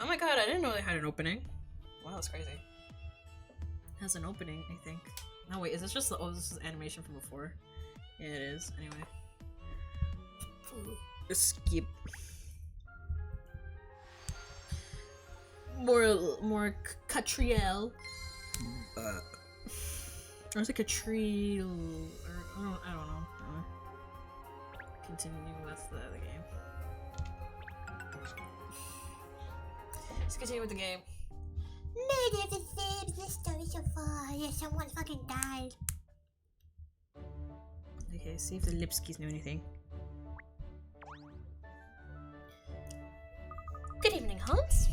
Oh my god, I didn't know they had an opening. Wow, that's crazy. It has an opening, I think. No, wait, is this just the- oh, this is animation from before? Yeah, it is. Anyway. Skip. More Katrielle. Or is it Katrielle? Or I don't know. Continue with the game. Let's continue with the game. Negative themes, this story so far. Yeah, someone fucking died. Okay, see if the Lipskis know anything. Good evening, Hans.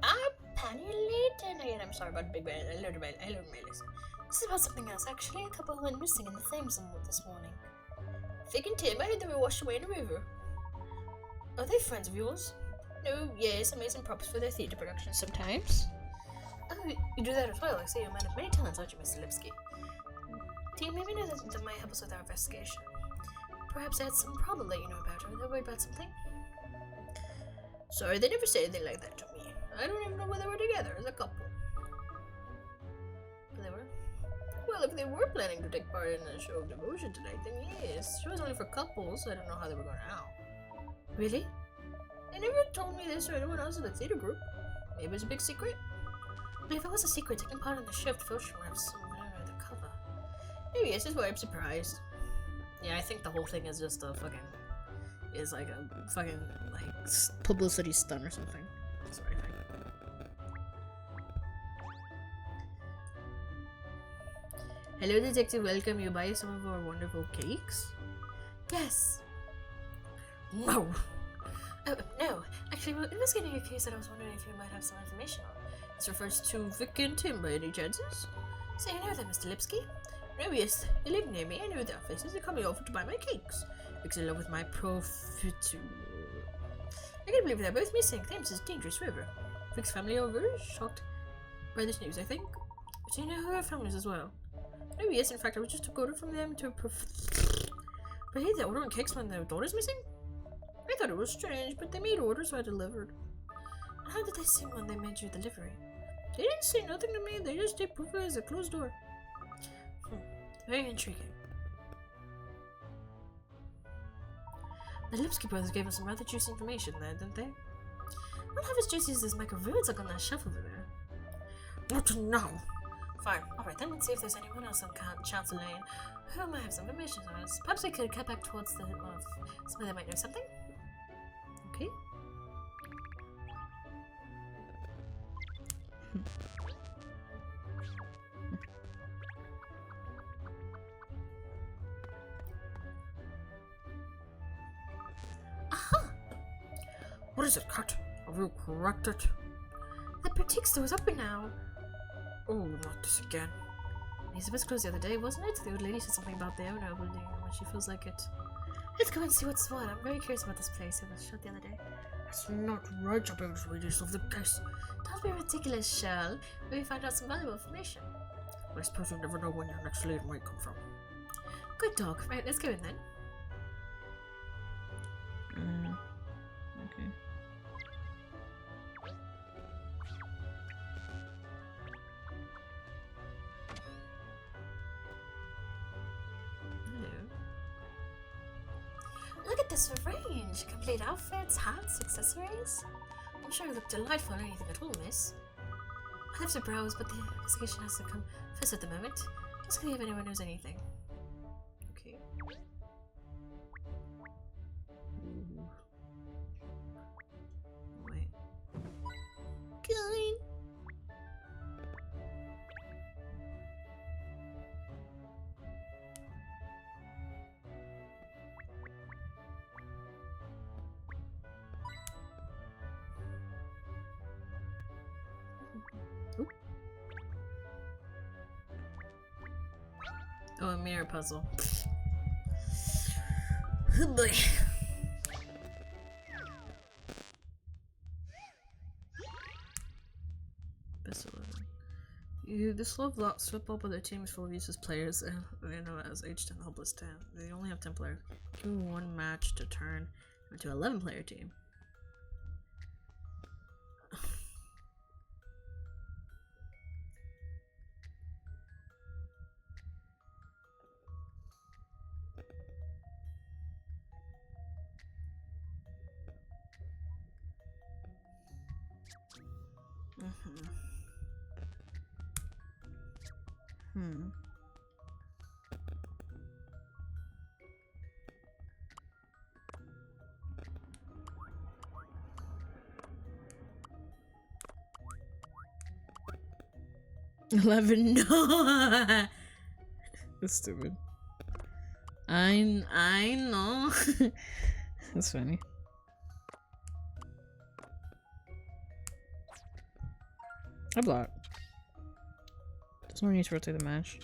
I'm Penny Layton again. I'm sorry about Big Bang. I learned my lesson. This is about something else, actually. A couple went missing in the flames this morning. Fig and Tim, I heard they were washed away in a river. Are they friends of yours? No, yes, I made some props for their theatre productions sometimes. Oh, you do that as well. I see you're a man of many talents, aren't you, Mr. Lipsky? Do you maybe know that might help us with our investigation? Perhaps I had some problem that you know about, or they're worried about something? Sorry, they never said anything like that to me. I don't even know whether we're together as a couple. They were? Well, if they were planning to take part in a show of devotion tonight, then yes. The show is only for couples, so I don't know how they were going out. Really? They never told me this or anyone else in the theater group. Maybe it's a big secret? But if it was a secret, taking part in the show of devotion would have some the cover. Maybe yes, is why I'm surprised. Yeah, I think the whole thing is just a fucking... is like a fucking, like, publicity stunt or something. That's what I think. Hello, detective. Welcome. You buy some of our wonderful cakes? Yes. No. Oh, no. Actually, we're investigating a case that I was wondering if you might have some information on. This refers to Vic and Tim by any chances? So you know them, Mr. Lipsky? No, yes. They live near me. I know their faces. They're coming over to buy my cakes. Vic's in love with my profitu. I can't believe they're both missing. Thames is a dangerous river. Vic's family over, shocked by this news, I think. But you know who her family is as well? No, yes, in fact, I was just took order from them to But hey, they're ordering cakes when their daughter's missing? I thought it was strange, but they made orders, so I delivered. And how did they seem when they made your delivery? They didn't say nothing to me, they just did proof as a closed door. Very intriguing. The Lipsky brothers gave us some rather juicy information there, didn't they? Not half as juicy as this microfluids like on that shelf over there. What now? Fine. Alright, then let's see if there's anyone else on Chancellor Lane who might have some information on us. Perhaps we could cut back towards the somebody that might know something. Okay. Aha! What is it, Kat? Have you corrected? The boutique store is open now. Oh, not this again. Elizabeth closed the other day, wasn't it? The old lady said something about the owner opening when she feels like it. Let's go and see what's what. I'm very curious about this place. It was shut the other day. That's not right about the readers of the case. Don't be ridiculous, Shirl. Maybe find out some valuable information. Well, I suppose you'll never know when your next lead might come from. Good dog. Right, let's go in then. Okay. Look at this range! Complete outfits, hats, accessories. I'm sure it looked delightful or anything at all, miss. I have to browse, but the investigation has to come first at the moment. Just see if anyone knows anything. Okay. Wait. Good. Oh, a mirror puzzle. Oh boy. Best 11. This slip up with their team is full of useless players, and they know it as H10 Hopeless 10. They only have 10 players. Give me one match to turn into an 11-player team. 11. No. That's stupid. I know. That's funny. I block. There's no need to rotate the match.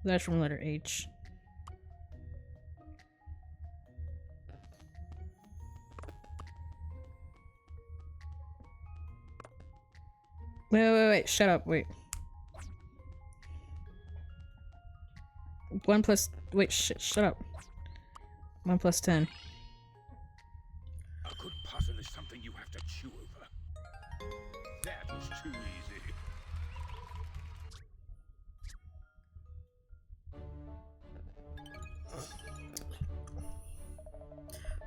That's from letter H. Wait, shut up, wait. 1 plus, wait, shut up. 1 plus 10. A good puzzle is something you have to chew over. That was too easy.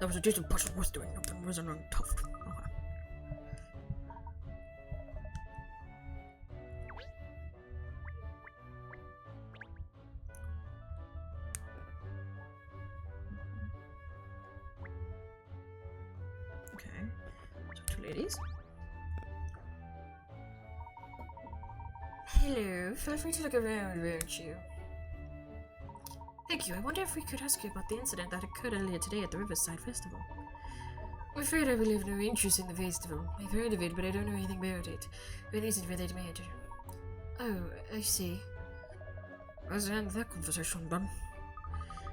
That was a decent puzzle worth doing. Nothing wasn't tough. Okay. So 2 ladies. Hello, feel free to look around, won't you? Thank you. I wonder if we could ask you about the incident that occurred earlier today at the Riverside Festival. I'm afraid I will have no interest in the festival. I've heard of it, but I don't know anything about it. It isn't really matter. Oh, I see. Let's end that conversation then.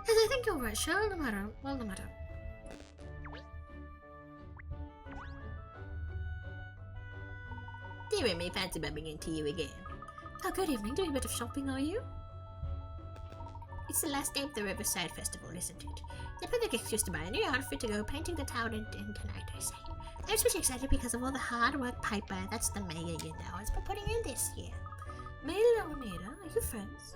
Yes, I think you're right, Shell. No matter. Well, no matter. Dear me, fancy bumping into you again. Oh, good evening. Doing a bit of shopping, are you? It's the last day of the Riverside Festival, isn't it? The perfect excuse to buy a new outfit to go painting the town in tonight, I say. I'm especially excited because of all the hard work Piper, that's the mayor, you know, has been putting in this year. Mayor Leonida, are you friends?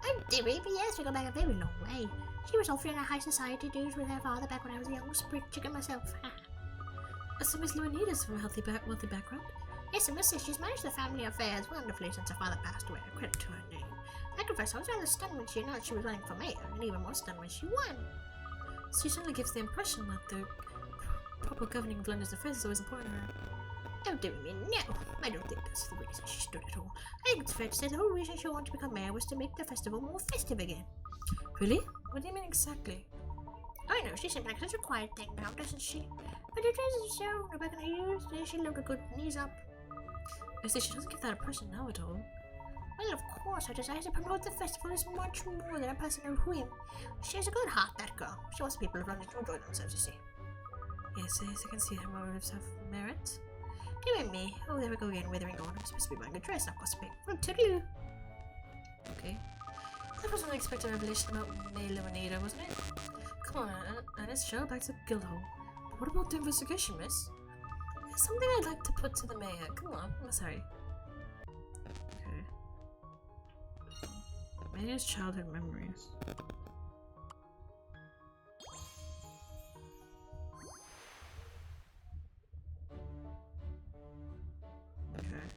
Oh, dearie, but yes, we go back a very long way. She was often in a high society dudes with her father back when I was a young sprig chicken myself. So Miss Leonida's from a wealthy background? Yes, and Miss she's managed the family affairs wonderfully since her father passed away. Credit to her name. I confess I was rather stunned when she announced she was running for mayor, and even more stunned when she won. She certainly gives the impression that the proper governing of London's affairs is always important to her. Oh, dear me, no. I don't think that's the reason she stood at all. I think it's fair to say the whole reason she wanted to become mayor was to make the festival more festive again. Really? What do you mean exactly? I know, she seems like such a quiet thing now, doesn't she? But it isn't so. No back in the years, she look a good knees up. I say she doesn't give that impression now at all. Well, of course, her desire to promote the festival is much more than a personal whim. She has a good heart, that girl. She wants people of London to enjoy themselves, you see. Yes, I can see her motives have merit. Dear me. Oh, there we go again, withering on. I'm supposed to be buying a dress, not gossiping. Well, toodaloo. Okay. That was an unexpected revelation about May Leonida, wasn't it? Come on, Anna's show back to Guildhall. But what about the investigation, miss? There's something I'd like to put to the mayor. Come on, I'm sorry. Mayor's childhood memories. Okay.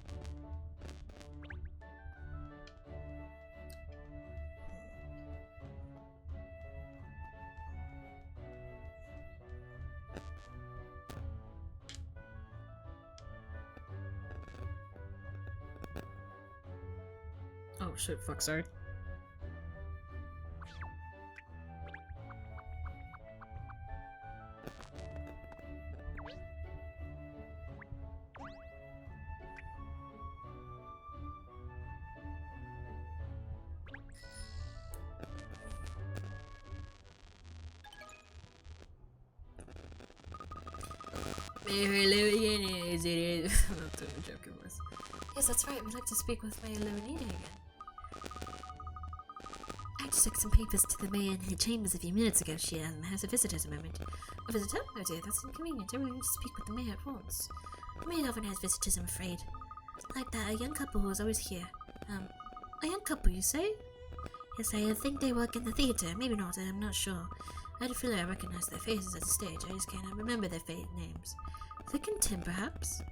Oh shit, fuck, sorry. Hello again, is it? I'm not doing a joking voice. Yes, that's right. We'd like to speak with Mayor Leonida again. I just took some papers to the mayor in her chambers a few minutes ago. She has a visitor at the moment. A visitor? Oh dear, that's inconvenient. I really need to speak with the mayor at once. The mayor often has visitors, I'm afraid. Like that, a young couple who was always here. A young couple, you say? Yes, I think they work in the theatre. Maybe not, I'm not sure. I had a feeling I recognized their faces at the stage. I just can't remember their names. Thick and Tim, perhaps?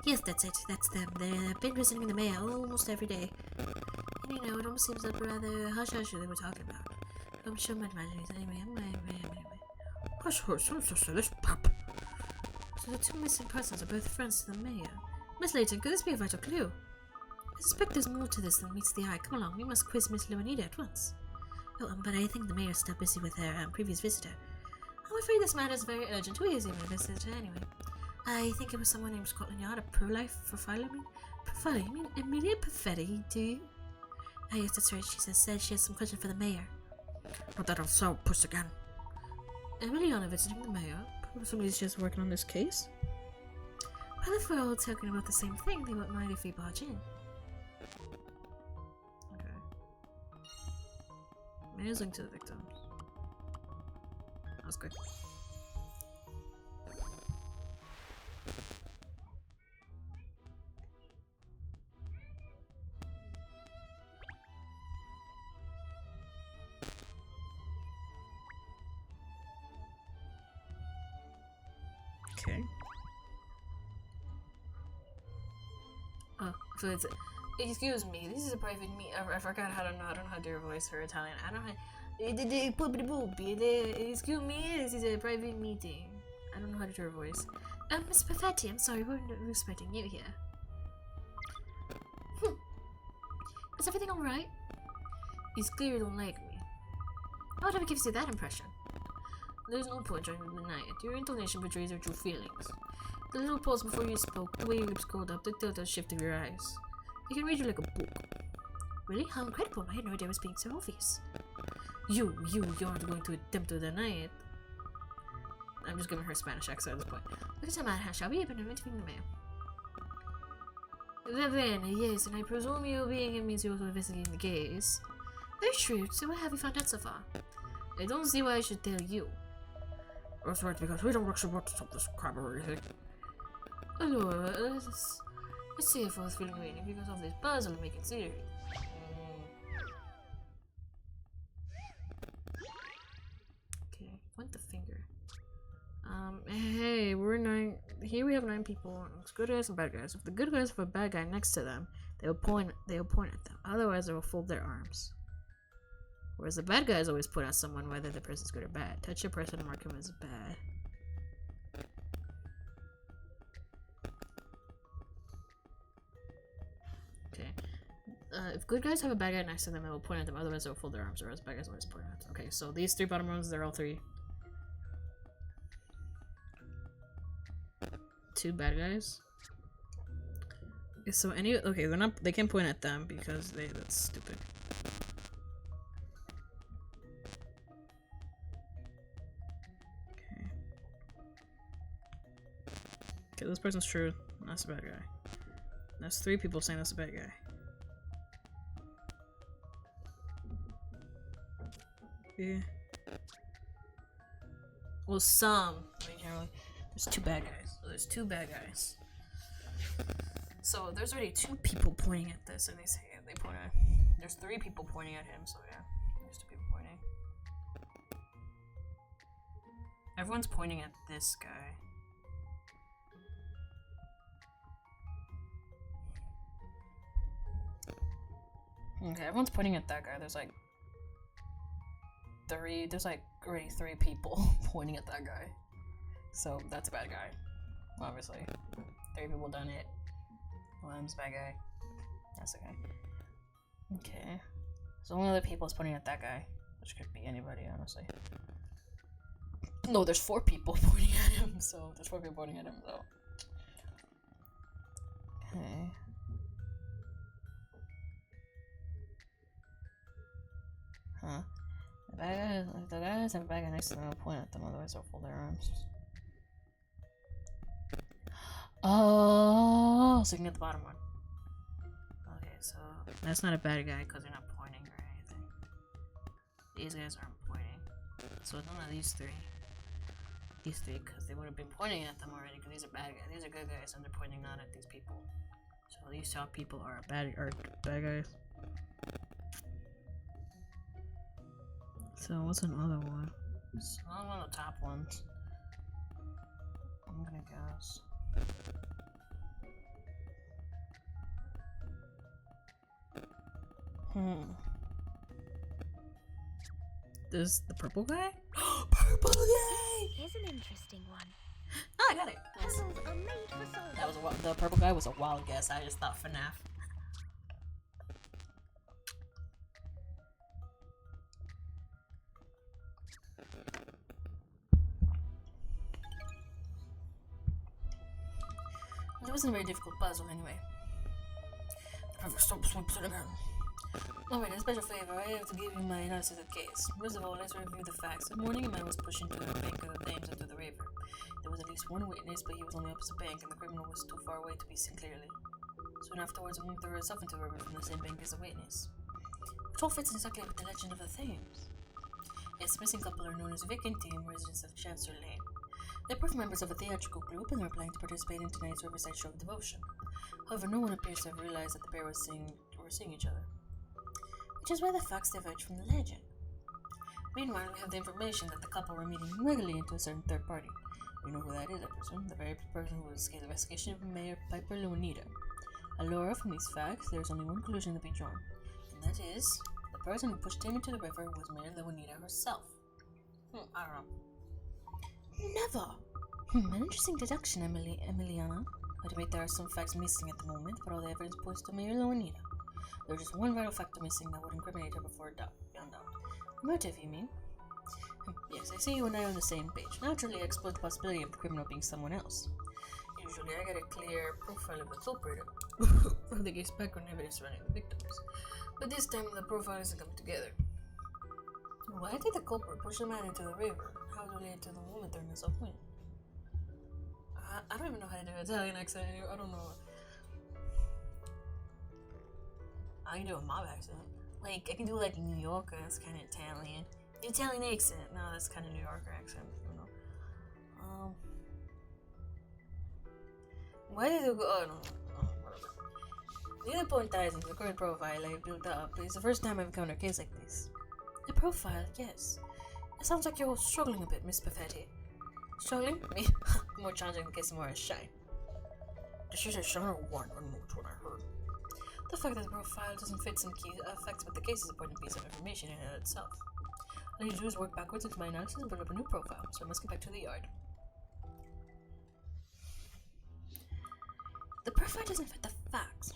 Yes, that's it. That's them. They've been visiting the mayor almost every day. And you know, it almost seems like rather hush-hush they were talking about. I'm sure my imagination. Anyway. Hush-hush, I'm so sorry, this pup. So the two missing persons are both friends to the mayor. Miss Layton, could this be a vital clue? I suspect there's more to this than meets the eye. Come along, we must quiz Miss Leonida at once. Oh, but I think the mayor's still busy with her previous visitor. I'm afraid this matter is very urgent. Who is even a visitor anyway? I think it was someone named Scotland Yard, a pro-life profiler. Profiler? You mean Amelia Perfetti, do you? Ah, yes, that's right. She said she has some question for the mayor. Not that I'll so push again. Emiliana visiting the mayor? Somebody's just working on this case? Well, if we're all talking about the same thing, they won't mind if we barge in. Okay. Mayor's linked to the victims. That's good. Okay. Oh, so it's. Excuse me, this is a private meet. I forgot how to know. I don't know how to do her voice for Italian. I don't know. Excuse me, this is a private meeting. I don't know how to do her voice. Miss Perfetti, I'm sorry, we weren't expecting you here. Is everything alright? It's clear you don't like me. Whatever gives you that impression? There's no point trying to deny it. Your intonation betrays your true feelings. The little pause before you spoke, the way your lips curled up, the tilt and shift of your eyes. I can read you like a book. Really? How incredible. I had no idea it was being so obvious. You're not going to attempt to deny it. I'm just giving her Spanish accent at this point. Look at the matter, shall we? I've been interviewing the mayor. Then, yes, and I presume you being here means you're also investigating the case. Very true. So what have you found out so far? I don't see why I should tell you. That's right, because we don't actually want to stop this crap or anything. Allora, let's see if I was feeling waiting because of this puzzle I'm making serious. Okay, point the finger. Hey, we're 9. Here we have 9 people. It's good guys and bad guys. If the good guys have a bad guy next to them, they'll point at them. Otherwise, they will fold their arms. Whereas the bad guys always point at someone whether the person's good or bad. Touch a person and mark him as bad. Okay. If good guys have a bad guy next to them, they will point at them. Otherwise, they will fold their arms. Whereas bad guys always point at them. Okay, so these 3 bottom ones, they're all 3. 2 bad guys. So okay, they can't point at them because that's stupid. Okay, this person's true. That's a bad guy. That's 3 people saying that's a bad guy. Yeah. Well, some. I mean, really. There's 2 bad guys. So there's 2 bad guys. So there's already 2 people pointing at this, and they point at. There's 3 people pointing at him. So yeah, there's 2 people pointing. Everyone's pointing at this guy. Okay, everyone's pointing at that guy. There's like already 3 people pointing at that guy. So that's a bad guy. Obviously. 3 people done it. Well, I'm a bad guy. That's okay. Okay. So one of the people is pointing at that guy. Which could be anybody, honestly. No, there's 4 people pointing at him, so there's 4 people pointing at him, so. Okay. Huh. If the guys have a bad guy next to them, I'll point at them, otherwise they'll fold their arms. Oh, so you can get the bottom one. Okay, so that's not a bad guy because they're not pointing or anything. These guys aren't pointing. So none of these 3. These 3, because they would have been pointing at them already, because these are bad guys. These are good guys, and they're pointing not at these people. So these top people are bad guys. So what's another one? So one of the top ones. I'm gonna guess. There's the purple guy? Purple guy! Here's an interesting one. Oh, I got it. Nice. Puzzles are made for solving. That was the purple guy was a wild guess. I just thought FNAF. It wasn't a very difficult puzzle anyway. Stop sweeps it again. Alright, a special favor, I have to give you my analysis of the case. First of all, let's review the facts. That morning, a man was pushed into the bank of the Thames into the river. There was at least one witness, but he was on the opposite bank, and the criminal was too far away to be seen clearly. Soon afterwards, a woman threw herself into the river from the same bank as the witness. Which all fits exactly with the legend of the Thames. Yes, the missing couple are known as Vic and Tim, residents of Chancellor Lane. They're both members of a theatrical group, and they're planning to participate in tonight's Riverside Show of Devotion. However, no one appears to have realized that the pair were seeing each other. Which is where the facts diverge from the legend. Meanwhile, we have the information that the couple were meeting regularly into a certain third party. We know who that is, I presume. The very person who was the investigation of Mayor Piper Leonida. Alora, from these facts, there's only one conclusion to be drawn, and that is, the person who pushed him into the river was Mayor Leonida herself. I don't know. Never! An interesting deduction, Emiliana. I admit there are some facts missing at the moment, but all the evidence points to Mayor Leonida. There's just one vital factor missing that would incriminate her before beyond doubt. A motive, you mean? Yes, I see you and I are on the same page. Naturally, I explore the possibility of the criminal being someone else. Usually, I get a clear profile of the culprit from the case background evidence surrounding the victims. But this time, the profile isn't come together. Why did the culprit push the man into the river? How it related to the woman throwing herself in? I don't even know how to do Italian accent. I don't know. I can do a mob accent. Like, I can do like New Yorker, that's kind of Italian. Italian accent, no, that's kind of New Yorker accent, you know. Why did it go? Oh, no, whatever. The other point ties into the current profile I built up. It's the first time I've encountered a case like this. The profile, yes. It sounds like you're struggling a bit, Miss Perfetti. Struggling? Me? More challenging in case more I shine. Did she say shine or one? I don't know which one I heard. The fact that the profile doesn't fit some key facts with the case is an important piece of information in and of itself. All I need to do is work backwards into my analysis and build up a new profile, so I must get back to the yard. The profile doesn't fit the facts.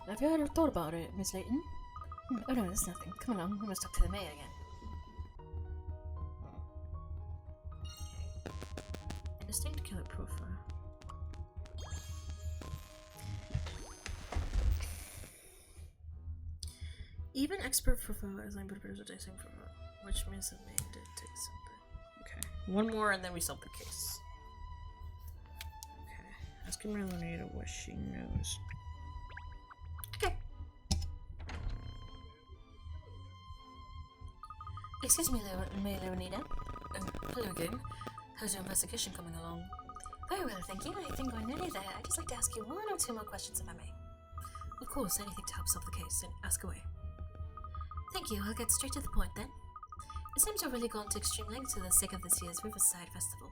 Have you ever thought about it, Miss Layton? Oh no, that's nothing. Come along, we must talk to the mayor again. A distinct killer profile. Even expert profile is like prepares a dicing profile, which means it may dictate something. Okay. One more and then we solve the case. Okay. Asking Leonida what she knows. Okay. Excuse me, Leonida. Hello again. How's your investigation coming along? Very well, thank you. I think we're nearly there. I'd just like to ask you one or two more questions if I may. Of course, anything to help solve the case, and ask away. Thank you, I'll get straight to the point then. It seems you've really gone to extreme lengths for the sake of this year's Riverside Festival.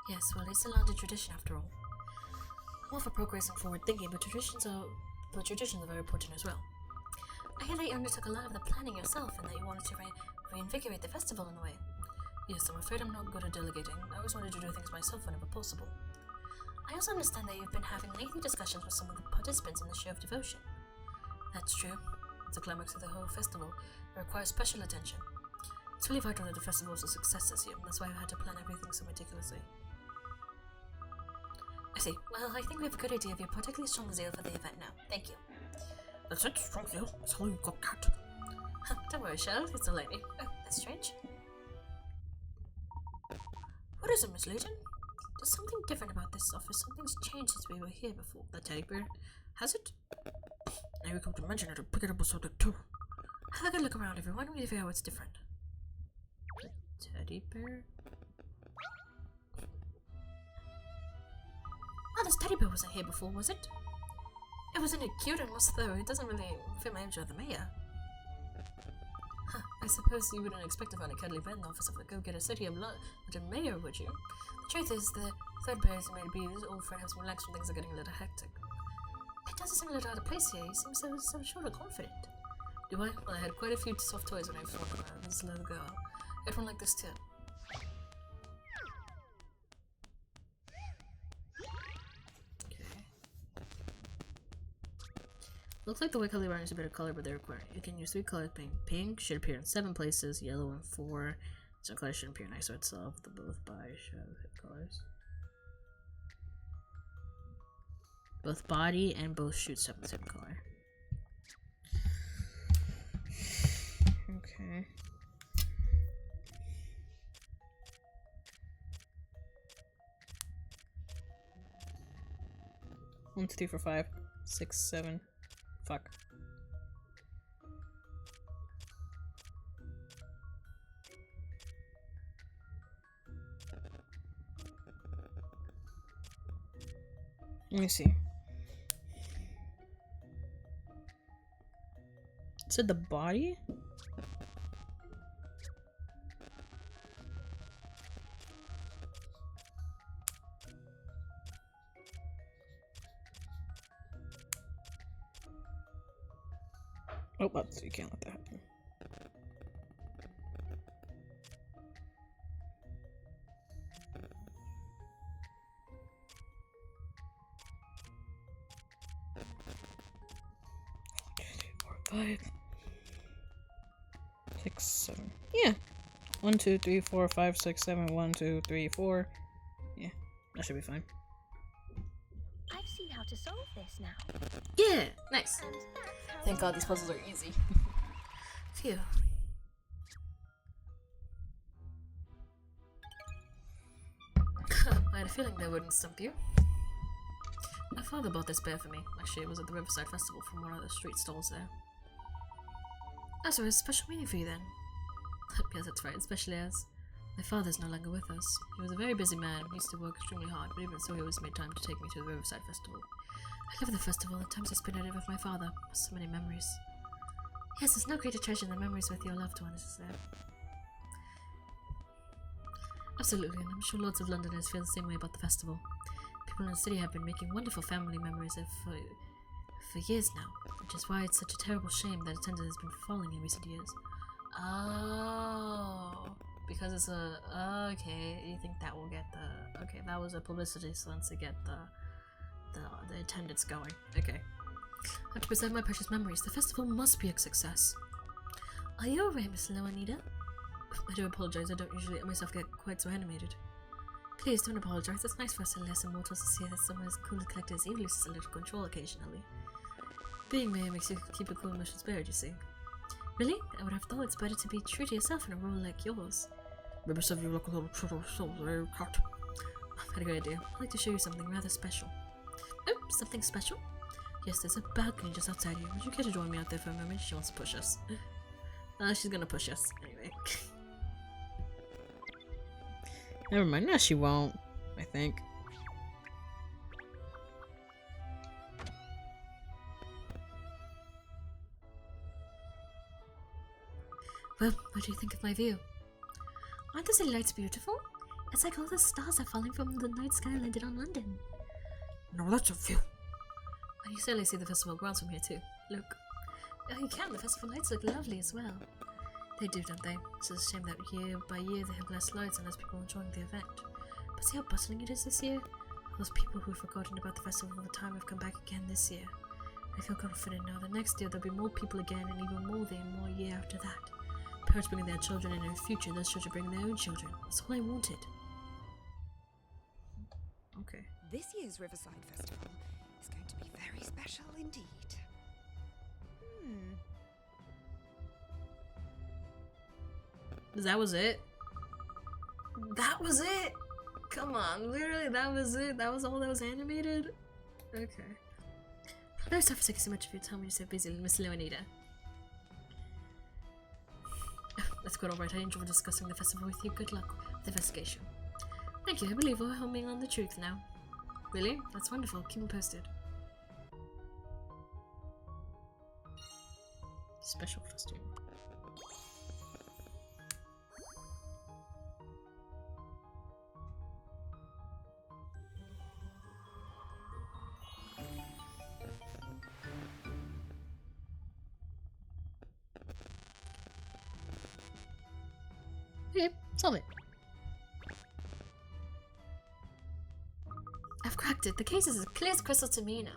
Yes, well, it's a London tradition after all. I'm all for progress and forward thinking, but traditions are very important as well. I hear that you undertook a lot of the planning yourself and that you wanted to reinvigorate the festival in a way. Yes, I'm afraid I'm not good at delegating. I always wanted to do things myself whenever possible. I also understand that you've been having lengthy discussions with some of the participants in the Show of Devotion. That's true. It's the climax of the whole festival. It requires special attention. It's really vital that the festival is a success this year. That's why I've had to plan everything so meticulously. I see. Well, I think we have a good idea of your particularly strong zeal for the event now. Thank you. That's it, strong zeal? That's all you got, cat. Don't worry, Charlotte. It's a lady. Oh, that's strange. What is it, Miss Layton? There's something different about this office. Something's changed since we were here before. The teddy bear? Has it? Now you come to mention it or pick it up a subject too. Have a good look around, everyone. We figure out what's different. The teddy bear? Oh, this teddy bear wasn't here before, was it? It wasn't cute and was though. It doesn't really fit my image of the mayor. Huh, I suppose you wouldn't expect to find a cuddly bear in the office of a go-getter city of London mayor, would you? The truth is, the third bear is made to be this old friend has relaxed when things are getting a little hectic. It doesn't seem a little out of place here. He seems so sure and confident. Do I? Well, I had quite a few soft toys when I was this little girl. I had one like this too. Looks like the white color is a better color, but they're required. You can use 3 colors. Pink should appear in 7 places, yellow in 4. Some colors should appear next to itself. The both bodies should have hit colors. Both body and both shoots have the same color. Okay. One, two, three, four, 5, 6, 7. Fuck. Let me see. It said the body? Oh, you can't let that happen. Five, 6, 7. Yeah. 1, 2, 3, 4, 5, 6, 7. 1, 2, 3, 4. Yeah, that should be fine. I've seen how to solve this now. Yeah, nice. And that's how Thank God these puzzles are easy. Phew. I had a feeling they wouldn't stump you. My father bought this bear for me. Actually, it was at the Riverside Festival from one of the street stalls there. Oh, so it has a special meaning for you then? Yes, that's right, especially as my father's no longer with us. He was a very busy man, he used to work extremely hard, but even so he always made time to take me to the Riverside Festival. I love the festival, the times I spent at it with my father. So many memories. Yes, there's no greater treasure than memories with your loved ones, is there? Absolutely, and I'm sure lots of Londoners feel the same way about the festival. People in the city have been making wonderful family memories for years now, which is why it's such a terrible shame that attendance has been falling in recent years. Oh, because it's a... okay, you think that will get the... Okay, that was a publicity stunt to get the attendance going. Okay. I have to preserve my precious memories. The festival must be a success. Are you alright, Miss Leonida? I do apologize, I don't usually let myself get quite so animated. Please don't apologize, it's nice for us less immortals to see that someone as cool and collected as you loses a little control occasionally. Being mayor makes you keep a cool emotion spared, you see. Really? I would have thought it's better to be true to yourself in a role like yours. Rivers of you look a little true so very hot. I had a good idea. I'd like to show you something rather special. Oh, something special? Yes, there's a balcony just outside here. Would you care to join me out there for a moment? She wants to push us. She's gonna push us. Anyway. Never mind. No, she won't. I think. Well, what do you think of my view? Aren't the city lights beautiful? It's like all the stars are falling from the night sky landed on London. No, that's a view. And you certainly see the festival grounds from here too. Look. Oh, you can. The festival lights look lovely as well. They do, don't they? It's a shame that year by year they have less lights and less people enjoying the event. But see how bustling it is this year? Those people who've forgotten about the festival all the time have come back again this year. I feel confident now that next year there'll be more people again and even more the more year after that. Parents bringing their children and in the future those children bring their own children. That's all I wanted. Okay. This year's Riverside Festival is going to be very special indeed. That was it? That was it? Come on, literally that was it? That was all that was animated? Okay. No, sorry for taking so much of your time when you're so busy, Miss Leonida. That's quite alright, I enjoyed discussing the festival with you. Good luck with the investigation. Thank you, I believe we're homing on the truth now. Really? That's wonderful, keep me posted. Special festival. Solve it. I've cracked it. The case is as clear as crystal to me now.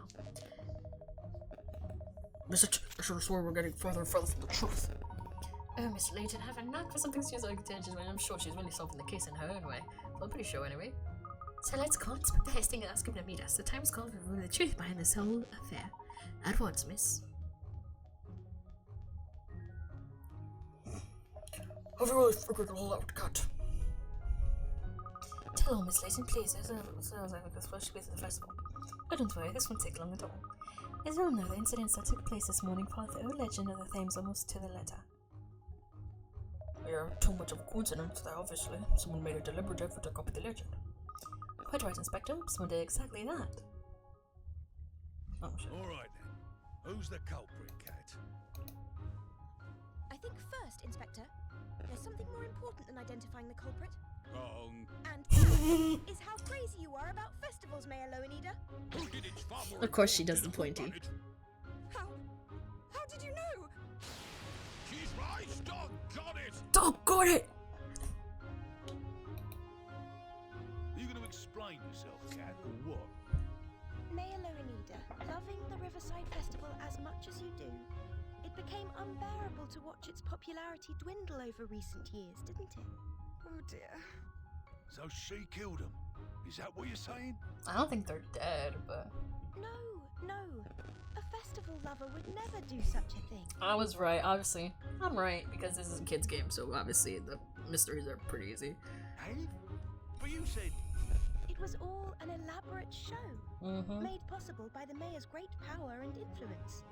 Mr. I should have sworn we're getting further and further from the truth. Oh, Miss Layton, have a knack for something she's like attention when I'm sure she's really solving the case in her own way. Well, I'm pretty sure anyway. So let's call Inspector Hastings and ask him to meet us. The time is called to reveal the truth behind this whole affair. At once, miss. I've really figured it all out, Cat. Tell Miss Layton, please. It sounds like this first bit of the festival. Oh, don't worry, this won't take long at all. As you all know, the incidents that took place this morning followed the old legend of the Thames almost to the letter. Yeah, too much of a coincidence there, obviously. Someone made a deliberate effort to copy the legend. Quite right, Inspector. Someone did exactly that. Oh, shit. Alright then. Who's the culprit, Cat? I think first, Inspector, there's something more important than identifying the culprit. Wrong. And that is how crazy you are about festivals, Mayor Lowenida. Who did it's far more Of course she does the important pointy. than to run it. How did you know? She's right, doggone it! Doggone it! Are you going to explain yourself, Cat, or what? Mayor Lowenida, loving the Riverside Festival as much as you do, it became unbearable to watch its popularity dwindle over recent years, didn't it? Oh dear. So she killed him. Is that what you're saying? I don't think they're dead, but... No. A festival lover would never do such a thing. I was right, obviously. I'm right, because this is a kid's game, so obviously the mysteries are pretty easy. Hey? But you said... It was all an elaborate show, Mm-hmm. made possible by the mayor's great power and influence.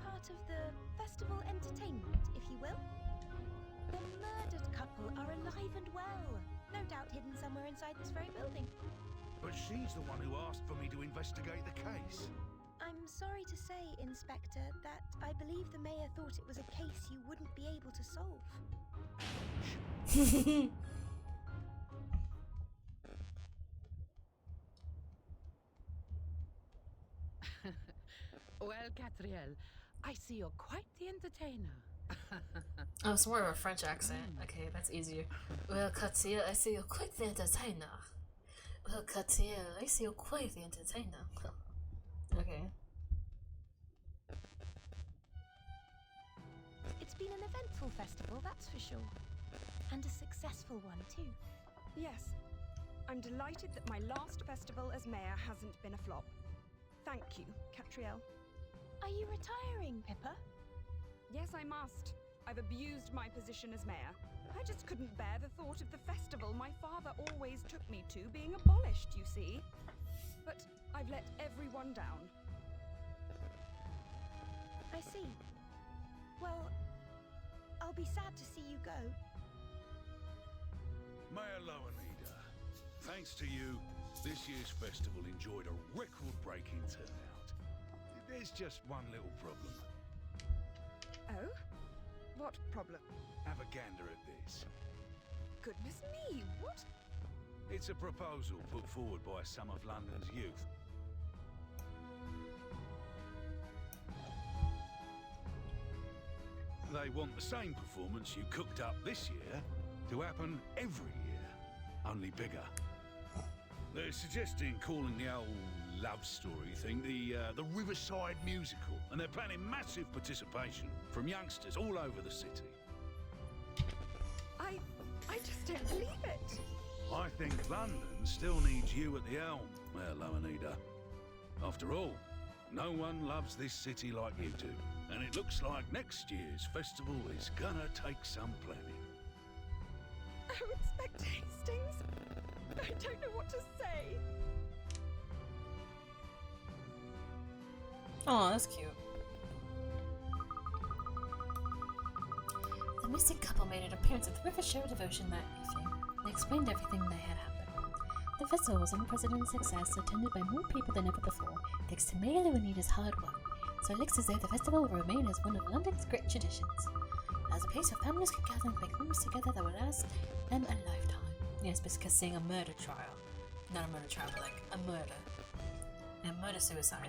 Part of the festival entertainment, if you will. The murdered couple are alive and well, no doubt hidden somewhere inside this very building. But she's the one who asked for me to investigate the case. I'm sorry to say, Inspector, that I believe the mayor thought it was a case you wouldn't be able to solve. Well, Katrielle, I see you're quite the entertainer. Oh, it's more of a French accent. Okay, that's easier. Well, Katrielle, I see you're quite the entertainer. Well, Katrielle, I see you're quite the entertainer. Okay. It's been an eventful festival, that's for sure. And a successful one, too. Yes. I'm delighted that my last festival as mayor hasn't been a flop. Thank you, Katrielle. Are you retiring, Pippa? Yes, I must. I've abused my position as mayor. I just couldn't bear the thought of the festival my father always took me to being abolished, you see. But I've let everyone down. I see. Well, I'll be sad to see you go. Mayor Lowenida, thanks to you, this year's festival enjoyed a record-breaking turnout. There's just one little problem. Oh? What problem? Have a gander at this. Goodness me, what? It's a proposal put forward by some of London's youth. They want the same performance you cooked up this year to happen every year, only bigger. They're suggesting calling the old love story thing the Riverside Musical, and they're planning massive participation from youngsters all over the city. I just don't believe it. I think London still needs you at the helm, Mayor Lowenida. After all, no one loves this city like you do, and it looks like next year's festival is gonna take some planning. Oh, Inspector Hastings, I don't know what to say. Oh, that's cute. The missing couple made an appearance at the River Show Devotion that evening. They explained everything that had happened. The festival was an unprecedented success, attended by more people than ever before, thanks to Mayor Lowenita's hard work. So it looks as though the festival will remain as one of London's great traditions. As a place where families can gather and make memories together that will last them a lifetime. Yes, because seeing a murder trial. Not a murder trial, but like a murder. A murder-suicide.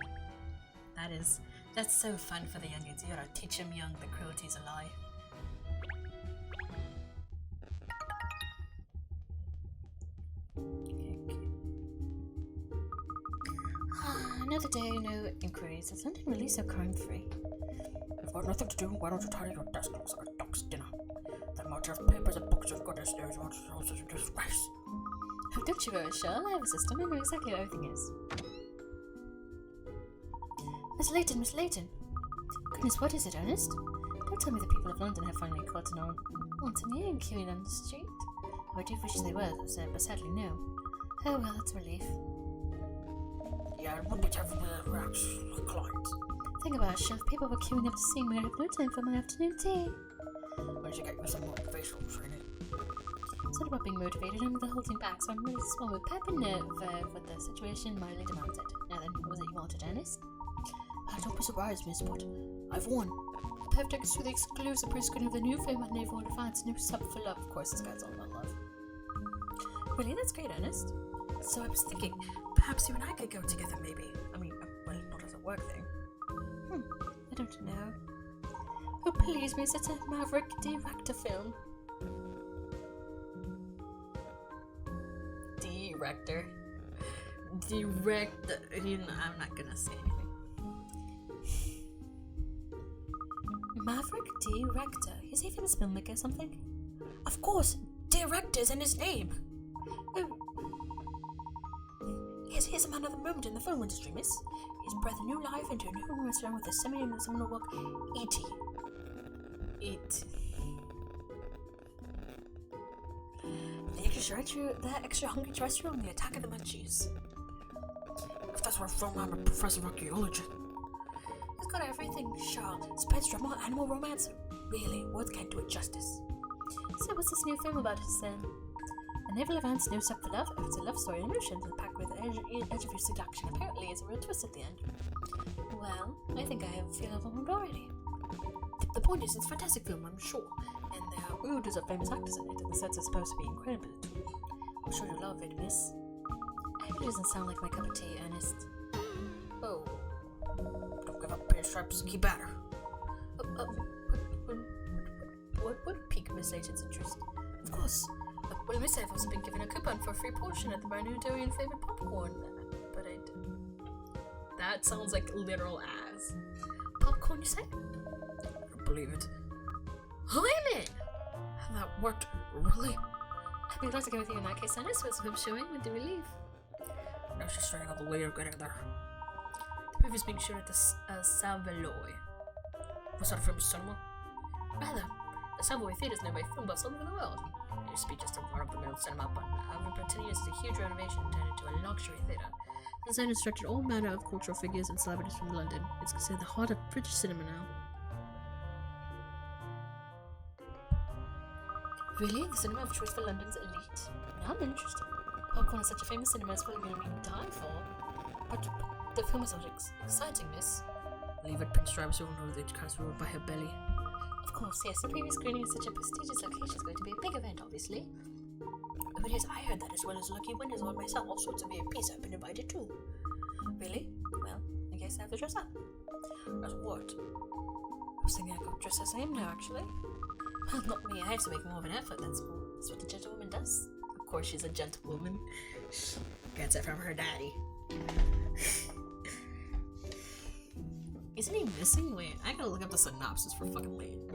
That's so fun for the youngins. You gotta teach them young that cruelty's a lie. Another day, no inquiries. Is London really so crime-free? You've got nothing to do. Why don't you tidy your desk? Looks like a duck's dinner. That amount of papers and books you've got downstairs is a disgrace. Oh, don't you worry, Shell. I have a system. I know exactly what everything is. Miss Layton. Goodness, what is it, Ernest? Don't tell me the people of London have finally caught on to me and queuing on the street. Oh, I do wish they were, but sadly no. Oh well, that's a relief. Yeah, it would be tough for the clients. Think about it, Chef. People were queuing up to see me. I have no time for my afternoon tea. Why don't you get you some motivational training? It's not about being motivated, I'm the holding back, so I'm really small with pep and nerve with the situation mildly demands it. Now then, what was it you wanted, Ernest? Don't be surprised, miss, but I've won. Perfect to the exclusive pre-screening of the new film on Naval Advance, New Sub for Love. Of course, this guy's all about love. Really? That's great, Ernest. So I was thinking, perhaps you and I could go together, maybe. I mean, well, not as a work thing. I don't know. Oh, please, miss, it's a Maverick director film. Director. I'm not gonna say anything. Maverick director? Is he a famous filmmaker or something? Of course, director's in his name. Oh. Here's a man of the moment in the film industry, miss. He's breathed new life into a new restaurant with a seminal work, E.T. Eat. The extra hungry terrestrial and the attack of the munchies. If that's where from, I'm a professor of archaeology. It's got everything, Charles. Space drama, animal romance. Really, words can't do it justice. So what's this new film about his A Naval Advance No Step for Love? It's a love story in emotions and packed with edge of your seduction. Apparently, it's a real twist at the end. Well, I think I have a feel overwhelmed already. The point is, it's a fantastic film, I'm sure. And there are oodles of famous actors in it, and the sets are supposed to be incredible too. I'm sure you'll love it, miss. It doesn't sound like my cup of tea, Ernest. Oh. Don't give up, pinstripes. Keep at her. What would pique Miss Layton's interest? Of course. Well, Miss I've also been given a coupon for a free portion at the Barnudarian flavored popcorn. But I didn't. That sounds like literal ass. Popcorn, you say? I don't believe it. Really? That worked, really? I'd be glad to go with you in that case, Ernest. What's the film showing? When do we leave? No, she's starting out the later getting there. The movie's being shown at the Savoy. What sort of film is cinema? Rather, the Savoy Theatre is known by film buffs all over the world. It used to be just a run-of-the-mill cinema, but over 10 years it's a huge renovation and turned into a luxury theatre. The design instructed all manner of cultural figures and celebrities from London. It's considered the heart of British cinema now. Really? The cinema of choice for London's elite? Now I'm interested. Popcorn is such a famous cinema, it's probably going to be die for. But the film is not exciting, miss. Leave it, pinstripes. You won't know the cat's ruled by her belly. Of course, yes. The previous screening at such a prestigious location is going to be a big event, obviously. But yes, I heard that as well as lucky winners on myself. All sorts of VIPs have been invited too. Really? Well, I guess I have to dress up. As what? I was thinking I could dress as I am now, actually. Well, not me. I have to make more of an effort. That's what a gentlewoman does. Of course, she's a gentlewoman. Gets it from her daddy. Isn't he missing? Wait, I gotta look up the synopsis for fucking Layton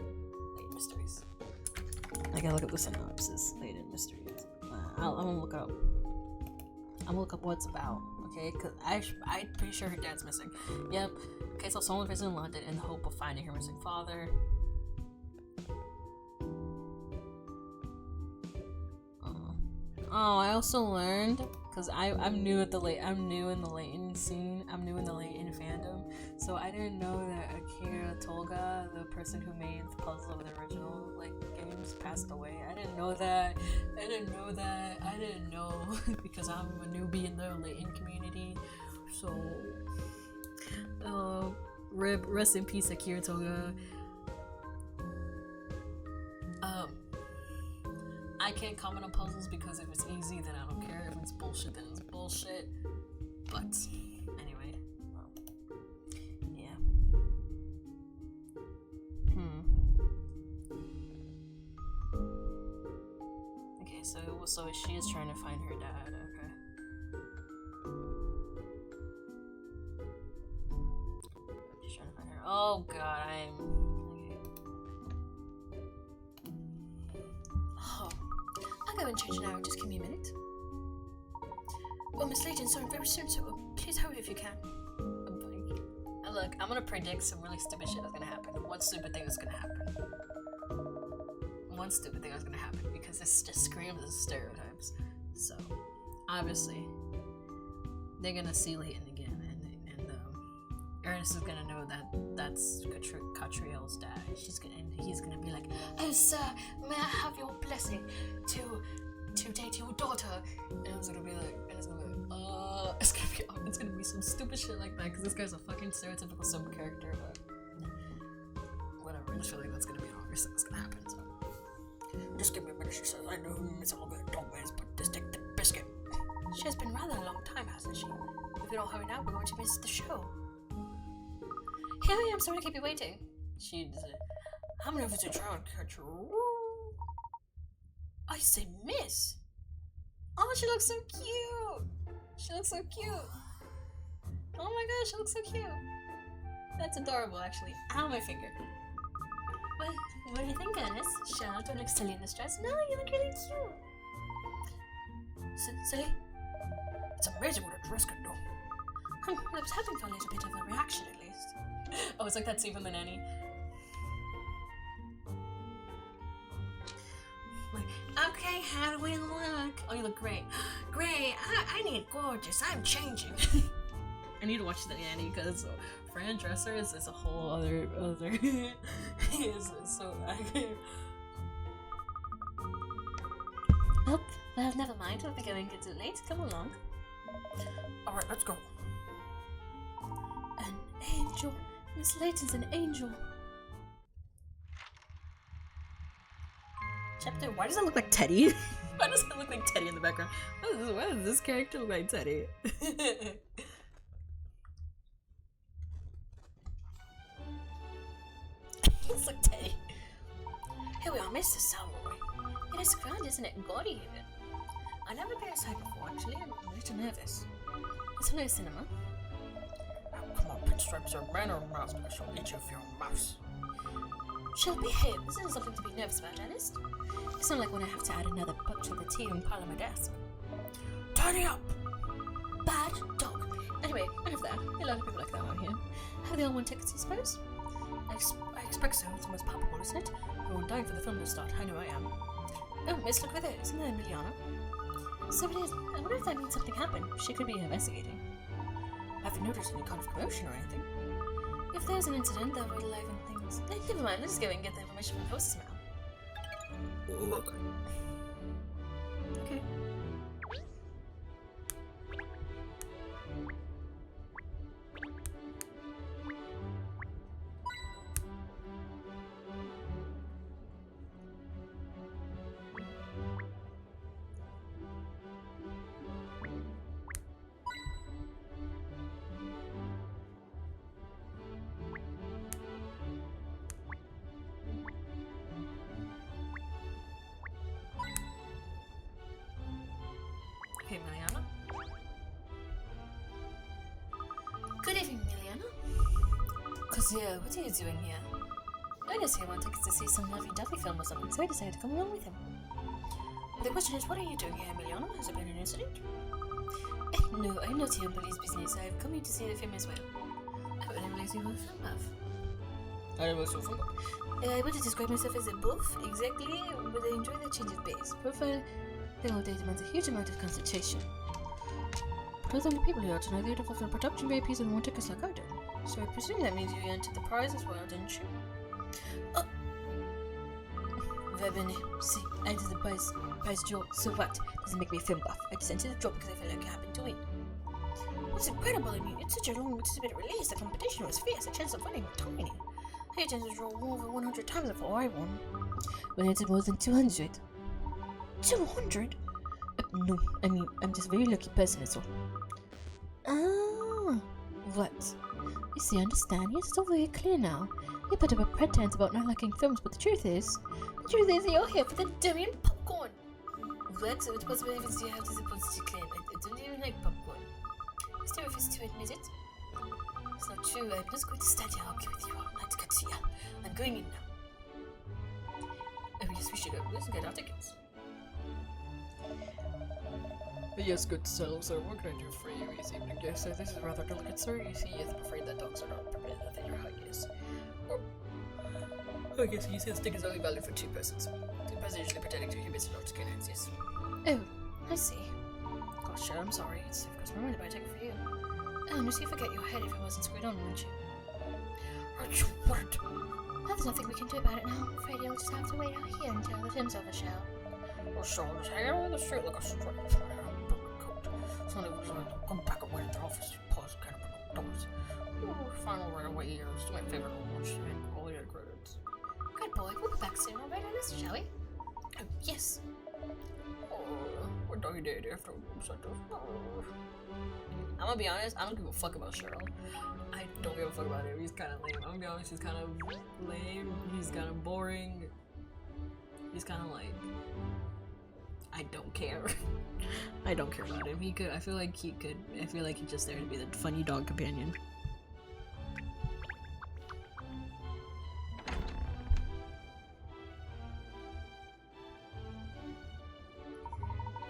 Mysteries. I gotta look up the synopsis. Layton Mysteries. I'm gonna look up. I'm gonna look up what it's about. Okay, because I'm pretty sure her dad's missing. Yep. Okay, so someone visits in London in the hope of finding her missing father. Oh, I also learned because I'm new in the Layton scene. I'm new in the Layton fandom, so I didn't know that Akira Tolga, the person who made the puzzle of the original games, passed away. I didn't know that. I didn't know because I'm a newbie in the Layton community. So, rest in peace, Akira Tolga. I can't comment on puzzles because if it's easy, then I don't care. If it's bullshit, then it's bullshit. But anyway, yeah. Okay, so she is trying to find her dad. Okay. Oh god, I'm. Oh, I'll go and change now. Just give me a minute. Well, Miss Layton, sorry, very soon, so please hurry if you can. Look, I'm gonna predict some really stupid shit is gonna happen. One stupid thing is gonna happen. One stupid thing is gonna happen because this just screams of stereotypes. So, obviously, they're gonna see Layton again, and Ernest is gonna know that that's Katrielle's dad. He's gonna be like, Oh, sir, may I have your blessing to date your daughter? and it's gonna be like, it's gonna be some stupid shit like that because this guy's a fucking stereotypical simple character, but whatever. I just feel like that's gonna be an obvious thing that's gonna happen. So. Just give me a minute, she says. I know who Miss Olga dog is, but just take the biscuit. She has been rather a long time, hasn't she? If we don't hurry now, we're going to miss the show. Here I am, sorry to keep you waiting. She's I'm over to try and catch her. I say miss. oh, she looks so cute. She looks so cute. Oh my gosh, she looks so cute. That's adorable, actually. Ow, my finger. Well, what do you think, Ernest? Charlotte looks silly in this dress. No, you look really cute. Silly? It's amazing what a dress can do. I was hoping for a little bit of a reaction, at least. Oh, it's like that scene from The Nanny. Like, okay, how do we look? Oh, you look great. Great, I need gorgeous. I'm changing. I need to watch The Nanny because Fran Dresser is a whole other he is so Oh, well, never mind. We'll be going a bit late. Come along. Alright, let's go. An angel. Miss Layton's an angel. Chapter. Why does it look like Teddy? Why does it look like Teddy in the background? Why does this character look like Teddy? Looks like Teddy. Here we are, Mr. Salroy. It is grand, isn't it? Gaudy even. I've never been inside before, actually. I'm a little nervous. It's a new cinema. Oh, come on, Pinstripes are man or mouse, but I shall eat you if you're a mouse. She'll behave. This isn't something to be nervous about, Ernest. It's not like when I have to add another book to the tea and pile on my desk. Tidy up! Bad dog. Anyway, enough of that. There are a lot of people like that around here. Have they all won tickets, I suppose? I expect so. It's the most palpable, isn't it? Everyone dying for the film to start. I know I am. Oh, Miss, look with it. Isn't that Emiliana? So it is. I wonder if that means something happened. She could be investigating. I haven't noticed any kind of commotion or anything. If there's an incident, that would liven things. Never mind. Let's go and get the information from the hostess now. Look. Okay. Okay, Miliana. Good evening, Miliana. Kaziel, what are you doing here? Ernest here wanted to see some lovey-dovey film or something, so I decided to come along with him. The question is, what are you doing here, Miliana? Has there been an incident? No, I'm not here on police business. I've come here to see the film as well. I would like to go film buff. I would describe myself as a buff, exactly, but I enjoy the change of pace. Profile, the whole day demands a huge amount of concentration. Both only people who are tonight there to fulfill production VIPs and more tickets like I do. So I presume that means you entered the prize as well, didn't you? Oh! Verbene, see, I entered the prize draw, so what? Doesn't make me a film buff. I just entered the draw because I felt like I happened to win. What's incredible, I mean, it's such a long anticipated release, the competition was fierce, the chance of winning were tiny. I attempted to draw over 100 times before I won. When I entered more than 200. 200? No, I mean, I'm just a very lucky person, that's all. Ah, what? You see, I understand. Yes, it's all very clear now. You put up a pretense about not liking films, but the truth is you're here for the Durian popcorn. What? So it's possible even you have to suppose to claim I don't even like popcorn. I still refuse to admit it. It's not I'm just going to stand here. I'll be with you all night, Katrielle. I'm going in now. Oh, yes, we should go. Let's get our tickets. Yes, good sir. So, what can I do for you this evening? Yes, so this is rather delicate, sir. You see, I'm afraid that dogs are not permitted at your highness. Oh, yes, he says tickets only valid for 2 persons. 2 persons usually pretending to humans and not to canines, yes. Oh, I see. Gosh, sir, I'm sorry. It's of course my mind if I take it for you. Oh, and you'd forget your head if it wasn't screwed on, wouldn't you? Aren't you worried? Well, there's nothing we can do about it now. I'm afraid you'll just have to wait out here until the film's over, shall? Or so I'll just hang out on the street like a straight coat. Somebody was like, come back and wait at their office. Pause, kind of doors. Final railway years. Do me a favor to watch all the credits. Good boy, we'll be back soon. We'll write our list, shall we? Oh, yes. We're doggy dead after I'm gonna be honest, I don't give a fuck about Cheryl. I don't give a fuck about him. He's kind of lame. I'm gonna be honest, he's kind of lame. He's kind of boring. He's kind of like, I don't care. I don't care about him. I feel like he's just there to be the funny dog companion.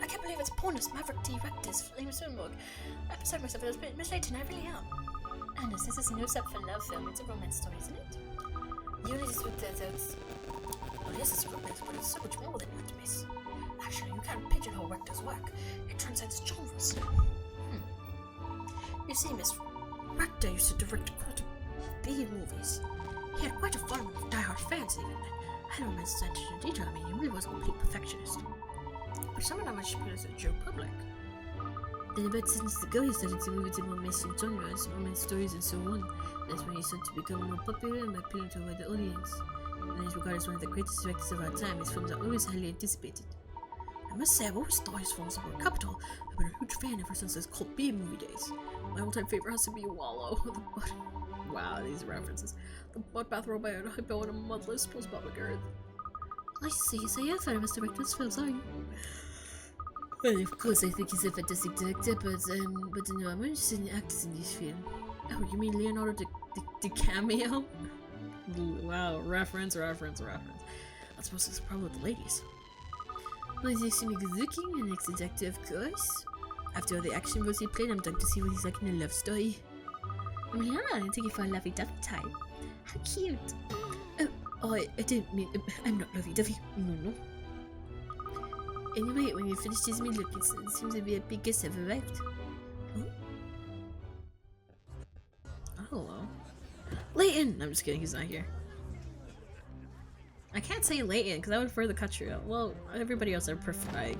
I can't believe it's Pornus, Maverick D. Rectus, Flame Swimbook. I'm sorry myself, it was Miss Layton, I really am. Anders, this is no sub for love film, it's a romance story, isn't it? Unis with those. Well, yes, it's romance, but it's so much more than that, miss. Actually, you can't pigeonhole Rector's work. It transcends genres. You see, Miss, Rector used to direct quite a B movies. He had quite a following of die-hard fans, even. I don't mean to detail, I mean, he really was a complete perfectionist. But some of them are should as a Joe Public. Then about 10 years ago, he started to move into more mainstream genres, romance stories, and so on. That's when he started to become more popular and appealing to a wider audience. And he's regarded as one of the greatest directors of our time. His films are always highly anticipated. I must say, I've always thought his films were capital. I've been a huge fan ever since his cult B movie days. My all-time favorite has to be Wallow. Wow, these references. The bloodbath robot and Hypo and a mudless plus Baba Gareth. I see, so you're a fan of Mr. Rector's films, are you? Well, of course, I think he's a fantastic director, but no, I'm interested in actors in this film. Oh, you mean Leonardo DiCameo? Wow, reference. I suppose it's probably with the ladies. Well, he's extremely good looking, an excellent actor, of course. After all the action roles he played, I'm dying to see what he's like in a love story. Oh, yeah, I take you for a lovey-dovey type. How cute. Oh, I don't mean, I'm not lovey-dovey. No. Anyway, when you finished his meal, look, it seems to be a big guest have arrived. Oh? Hello. Layton! I'm just kidding, he's not here. I can't say Layton, because I would prefer the Katrielle. Well, everybody else I prefer.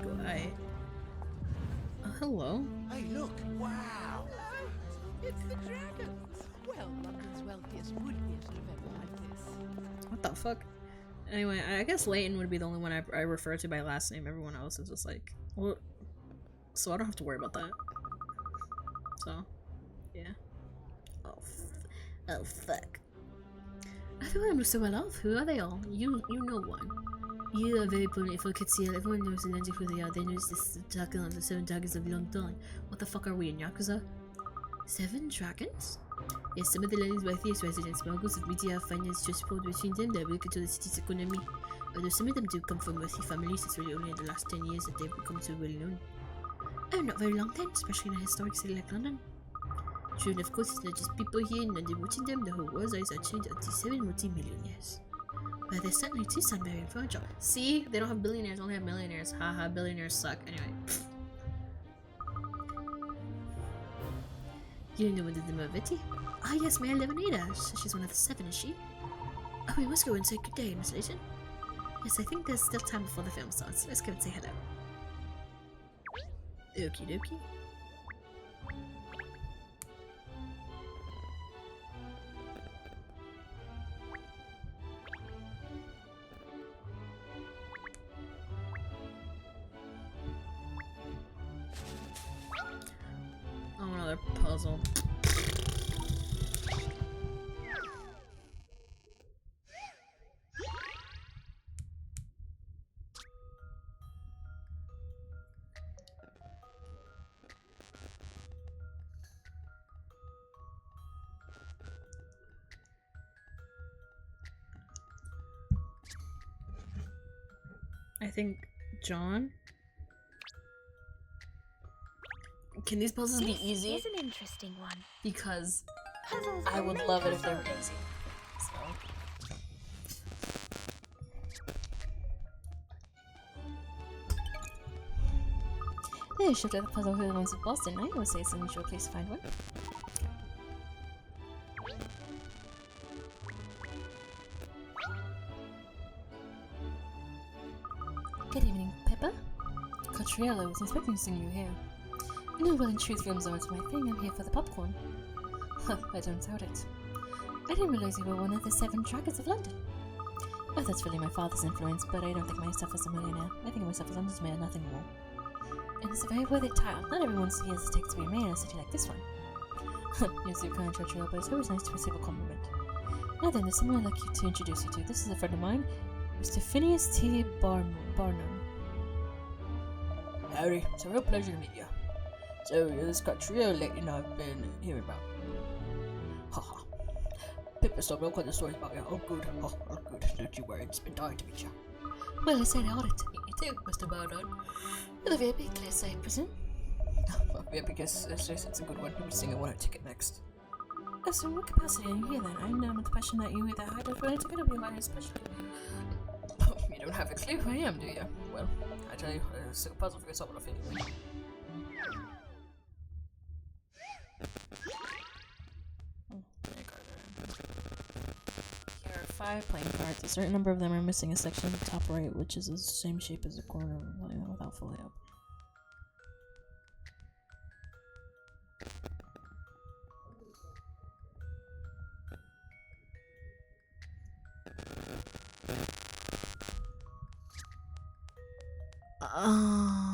Hello. Hey, look! Wow! It's the dragons! Well, London's wealthiest would be at an event like this. What the fuck? Anyway, I guess Layton would be the only one I refer to by last name. Everyone else is just like, well, so I don't have to worry about that. So, yeah. Oh fuck. I feel like I'm so well off. Who are they all? You know one. You are very prominent for Katrielle. Everyone knows the legend who they are. They know this dragon on the 7 dragons of London. What the fuck are we in Yakuza? 7 dragons? Yes, some of the land's wealthiest residents, moguls of media, finance, transport, between them they will control the city's economy. Although some of them do come from wealthy families, it's really only in the last 10 years that they've become so well known. Oh, not very long then, especially in a historic city like London. True, and of course it's not just people here in London watching them, the whole world's eyes are tuned on these 7 multi-millionaires. Well, there's certainly 2 sound very fragile. See? They don't have billionaires, only have millionaires. Haha, billionaires suck. Anyway. You know what is the Marvetti? Ah yes, may I live in Ada? She's one of the 7, is she? Oh, we must go and say good day, Miss Layton. Yes, I think there's still time before the film starts. Let's go and say hello. Okie dokie. Oh, another puzzle. think John. Can these puzzles be easy? Here's an interesting one. Because Puzzles I are would made love for it if they were solving. easy. So. They shipped out the puzzle for the ones of Boston. I would say it's an unusual place to find one. Good evening, Peppa. Katrielle, I was expecting to see you here. No, well, in truth, films aren't my thing. I'm here for the popcorn. Huh, I don't doubt it. I didn't realize you were one of the 7 dragons of London. Oh, that's really my father's influence, but I don't think myself as a millionaire. I think of myself as London's mayor, nothing more. And it's a very worthy title. Not everyone hesitates to be a mayor in a city like this one. You're so kind, Katrielle, but it's always nice to receive a compliment. Now then, there's someone I'd like you to introduce you to. This is a friend of mine, Mr. Phineas T. Barnum. Howdy, it's a real pleasure to meet you. So, this Katrielle Layton I've been hearing about. Haha. Pippa told me all kinds of stories about you. Oh good, oh good, don't you worry, it's been dying to meet you. Well, I said I ought to meet you too, Mr. Barnum. With a VIP class, I presume? Well, yeah, because it's a good one. I'm seeing I want a ticket next. Oh, so in what capacity are you here then? I know the impression that you either hired or a ticket or be hired especially. Oh, you don't have a clue who I am, do you? Well, I tell you, it's a puzzle for yourself, I think. Here are 5 playing cards. A certain number of them are missing a section at the top right, which is the same shape as the corner without full layout. Huh?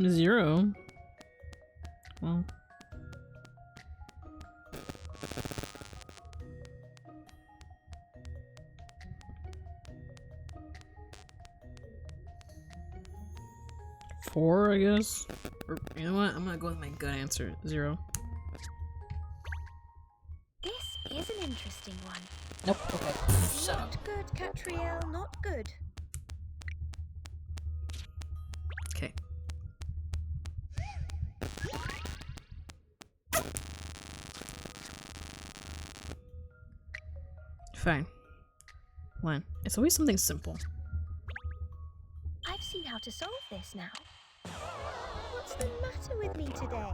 Zero. Well. Four, I guess. Or, you know what? I'm gonna go with my gut answer. 0. This is an interesting one. Nope, okay. Shut up. Not good, Katrielle, not good. Okay. Fine. When? It's always something simple. I've seen how to solve this now. What's the matter with me today?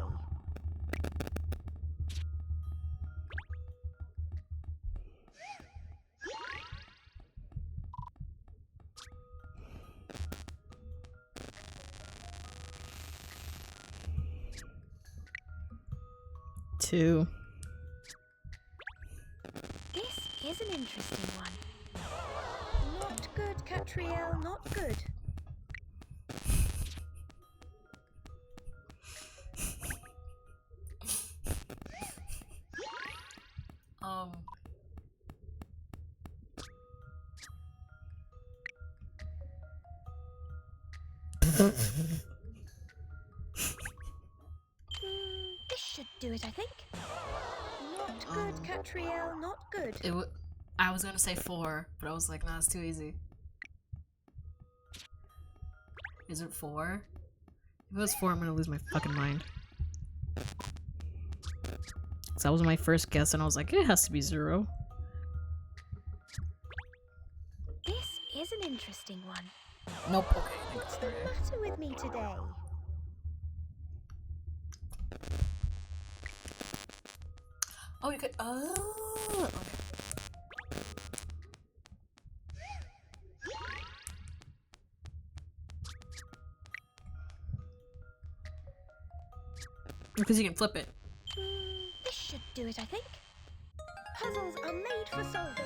Two. This is an interesting one. Not good, Katrielle, not good. This should do it, I think. Not good, Katrielle, not good. I was gonna say 4, but I was like, nah, it's too easy. Is it 4? If it was 4, I'm gonna lose my fucking mind. So that was my first guess, and I was like, it has to be 0. This is an interesting one. Nope, okay. What's the matter with me today? Oh, you could. Oh, okay. Because you can flip it. This should do it, I think. Puzzles are made for solving.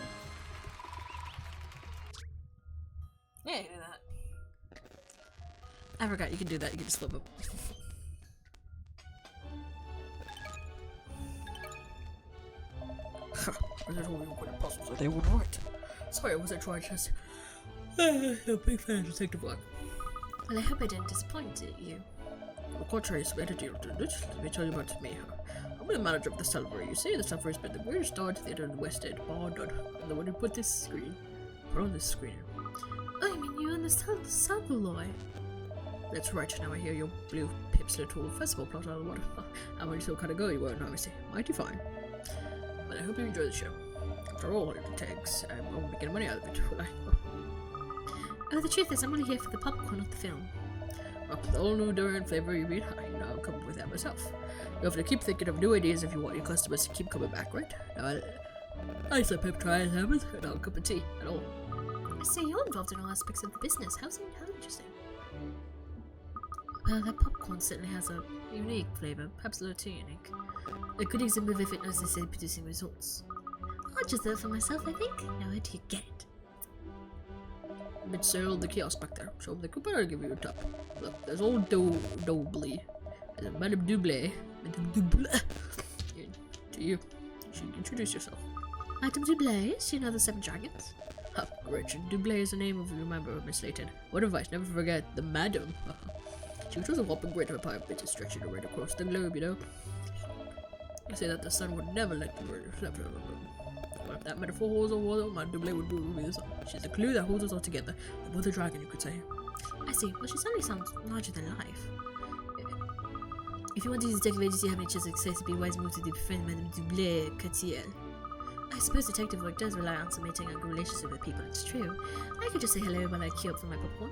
Yeah, you can do that. I forgot you can do that. You can just flip up. I just told you what puzzles that they would write. Sorry, I wasn't trying to just. I'm a big fan of Detective Work. Well, I hope I didn't disappoint you. The contrary is better to you, didn't it? Let me tell you about me. I'm the manager of the Salvary. You see, the Salvary has been the greatest art theater in the West End, bar none. I'm the one who put on this screen. Oh, you mean you're on the Salvary? That's right. Now I hear your blue pips little festival plot out of the water. How many still kind of go you were, honestly. Mighty fine. But I hope you enjoy the show. After all, it takes. I won't be getting money out of it, will I? Oh, the truth is, I'm only here for the popcorn of the film. Well, with all new durian flavor you mean, I know I'll come up with that myself. You have to keep thinking of new ideas if you want your customers to keep coming back, right? Now, I said pep try and have it, and I'll cup of tea at all. So you're involved in all aspects of the business. How interesting. Well, that popcorn certainly has a unique flavor, perhaps a little too unique. A good example of it knows they say producing results. I'll just do it for myself, I think. Now, where do you get it? Mid-sale the kiosk back there, so they could better give you a top. Look, there's old Dobley. There's Madame Dublé. Madame Dublé. To you. You should introduce yourself. Madame Dublé? Is she another 7 dragons? Ha, Gretchen. Dublé is the name of you remember, Miss Layton. What advice? Never forget the Madam. She was a whopping great empire bit to stretch it right across the globe, you know. You say that the sun would never let the bird sleep. But if that metaphor holds on water, my Dublé would be the sun. She's a clue that holds us all together. The mother dragon, you could say. I see. Well, she certainly sounds larger than life. If you want to use detective agency, have any chance of success, it'd be a wise move to befriend Madame Dublé, Katrielle. I suppose detective work does rely on maintaining a good relationship with people, it's true. I could just say hello while I queue up for my popcorn.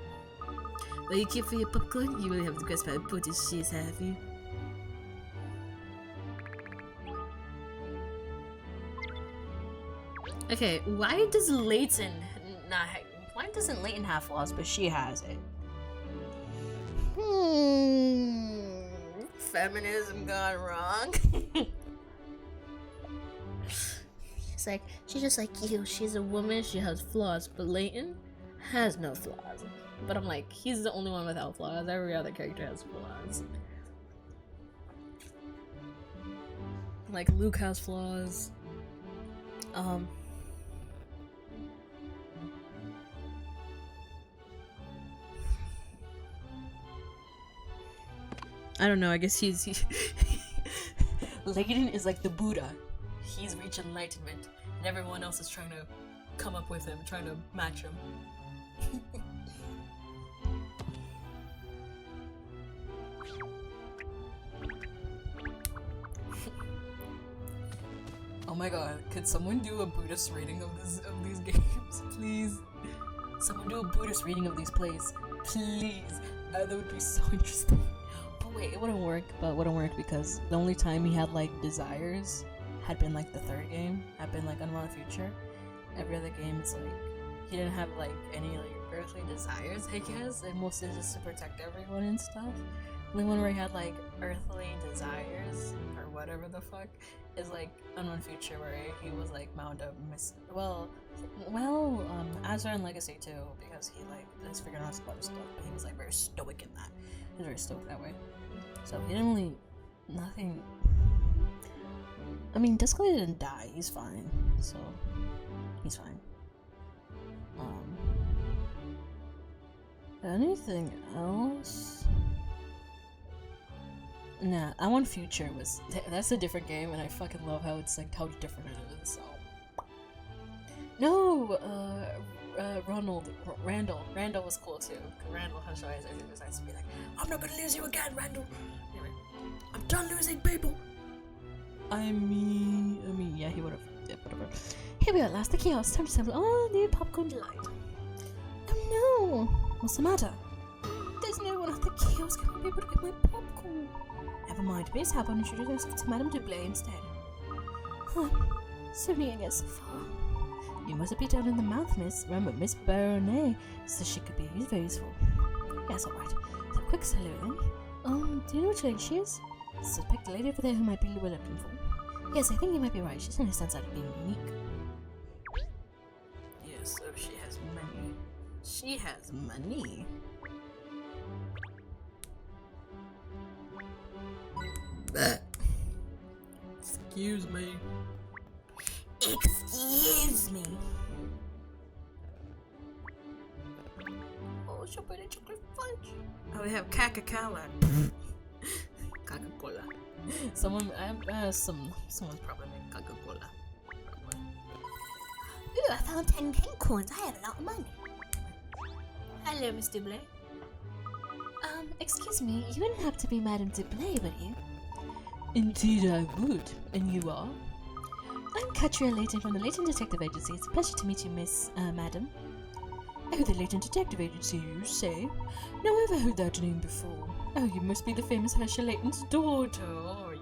While you queue for your popcorn, you really have the best part of British she's have you. Okay, why does Layton not why doesn't Layton have flaws, but she has it? Feminism gone wrong? She's just like you. She's a woman, she has flaws, but Layton has no flaws. But I'm like, he's the only one without flaws. Every other character has flaws. Like, Luke has flaws. I don't know, I guess he's Layton is like the Buddha. He's reached enlightenment, and everyone else is trying to come up with him, trying to match him. Oh my god, could someone do a Buddhist rating of these games, please? Someone do a Buddhist rating of these plays, please. That would be so interesting. Oh wait, it wouldn't work, but it wouldn't work because the only time he had like desires had been like the 3rd game, had been like Unreal Future. Every other game, it's like he didn't have like any like earthly desires, I guess, and mostly just to protect everyone and stuff. The only one where he had like earthly desires or whatever the fuck is like Unreal Future, where he was like bound up Azure and Legacy too, because he like is figuring out some other stuff, but he was like very stoic in that. He was very stoic that way. So he didn't really nothing. I mean, Disclay didn't die. He's fine. So he's fine. Anything else? Nah, I want Future was that's a different game, and I fucking love how it's like how different it is. So no, Randall was cool too. Randall has always decides to be like, I'm not gonna lose you again, Randall. Anyway, I'm done losing people. I mean, yeah, he would have. Yeah, whatever. Here we are at last. The kiosk. Time to sample all new popcorn delight. Oh no! What's the matter? There's no one at the kiosk who will be able to get my popcorn. Never mind, Miss. How about introduce us to Madame Dublé instead? Huh. Certainly I get so far. You must be down in the mouth, Miss. Remember, Miss Baronet says she could be very useful. Yes, alright. So quick hello then. Do you know which lady she is? Suspect the lady over there who might be we're looking for. Yes, I think you might be right. She certainly stands out as being unique. Yes, so she has many She has money. Excuse me. Excuse me. Oh, strawberry chocolate fudge. Oh, we have Coca-Cola. Coca-Cola. Someone's probably made Coca-Cola. Ooh, I found 10 pink coins. I have a lot of money. Hello, Miss Dublé. Excuse me, you wouldn't have to be Madame Dublé, would you? Indeed I would. And you are? I'm Katrielle Layton from the Layton Detective Agency. It's a pleasure to meet you, Miss, Madam. Oh, the Layton Detective Agency, you say? No, I've heard that name before. Oh, you must be the famous Herschel Layton's daughter, are you?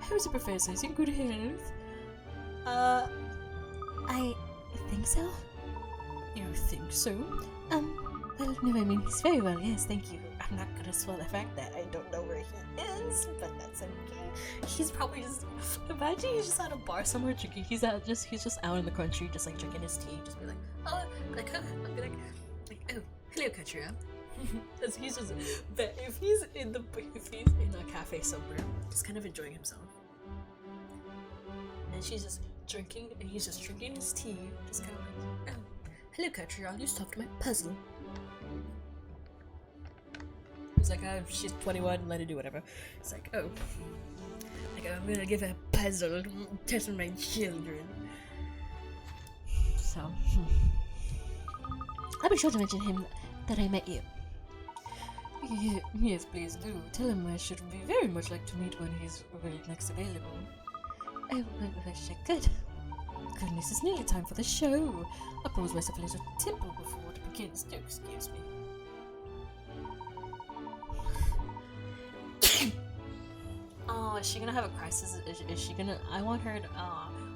How's the professor? Is he in good health? I think so. You think so? Well, no, I mean, he's very well, yes, thank you. I'm not gonna swallow the fact that I don't know where he is, but that's okay. He's probably just, imagine he's just at a bar somewhere drinking. He's just out in the country, just like drinking his tea, just be like, oh, like, I'll be like, oh, hello, Katrielle. Because he's just, if he's in a cafe somewhere, just kind of enjoying himself. And she's just drinking, and he's just drinking his tea, just kind of like, oh, hello, Katrielle, you solved my puzzle. He's like, oh, she's 21, let her do whatever. It's like, oh, like, I'm gonna give her a puzzle, test my children. So, I'll be sure to mention him that I met you. Yes, please do. Tell him I should be very much like to meet when he's next available. I wish I could. Goodness, it's nearly time for the show. I'll pose myself a little temple before it begins. Do excuse me. Oh, is she gonna have a crisis? Is she gonna? I want her to.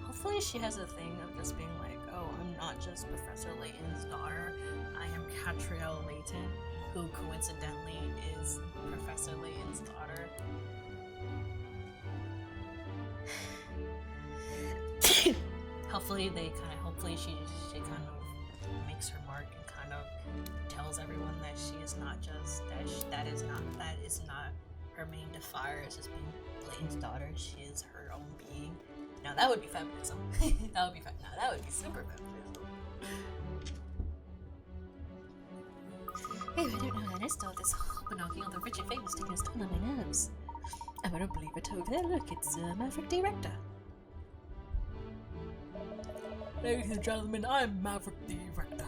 Hopefully, she has a thing of just being like, oh, I'm not just Professor Layton's daughter. I am Katrielle Layton, who coincidentally is Professor Layton's daughter. Hopefully, hopefully she kind of makes her mark and kind of tells everyone that she is not just that is not her main defier is just being Layton's daughter. She is her own being. Now that would be feminism. That would be now that would be super feminism. Hey, I don't know how to start this knocking on the rich and famous taking a stone on my nerves. Oh, I don't believe it over there. Look, it's Maverick Director. Ladies and gentlemen, I'm Maverick the Director.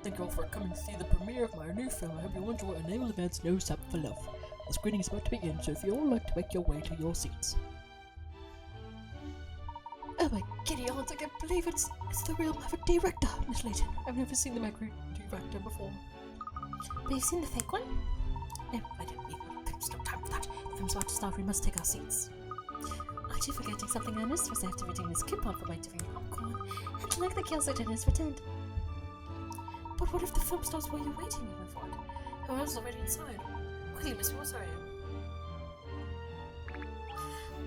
Thank you all for coming to see the premiere of my new film. I hope you enjoy a naval events No Sap for Love. The screening is about to begin, so if you all would like to make your way to your seats. Oh my giddy aunt, I can't believe it's the real Maverick Director, Miss Layton. I've never seen the Maverick Director before. But you've seen the fake one? No, I don't need one. There's no time for that. The film's about to start, we must take our seats. Aren't you forgetting something I missed? Was I have to redeem this coupon for my different popcorn? And like the chaos agent has returned. But what if the film starts while you're waiting even for it? Who else is already inside? Quickly, Miss Rosario.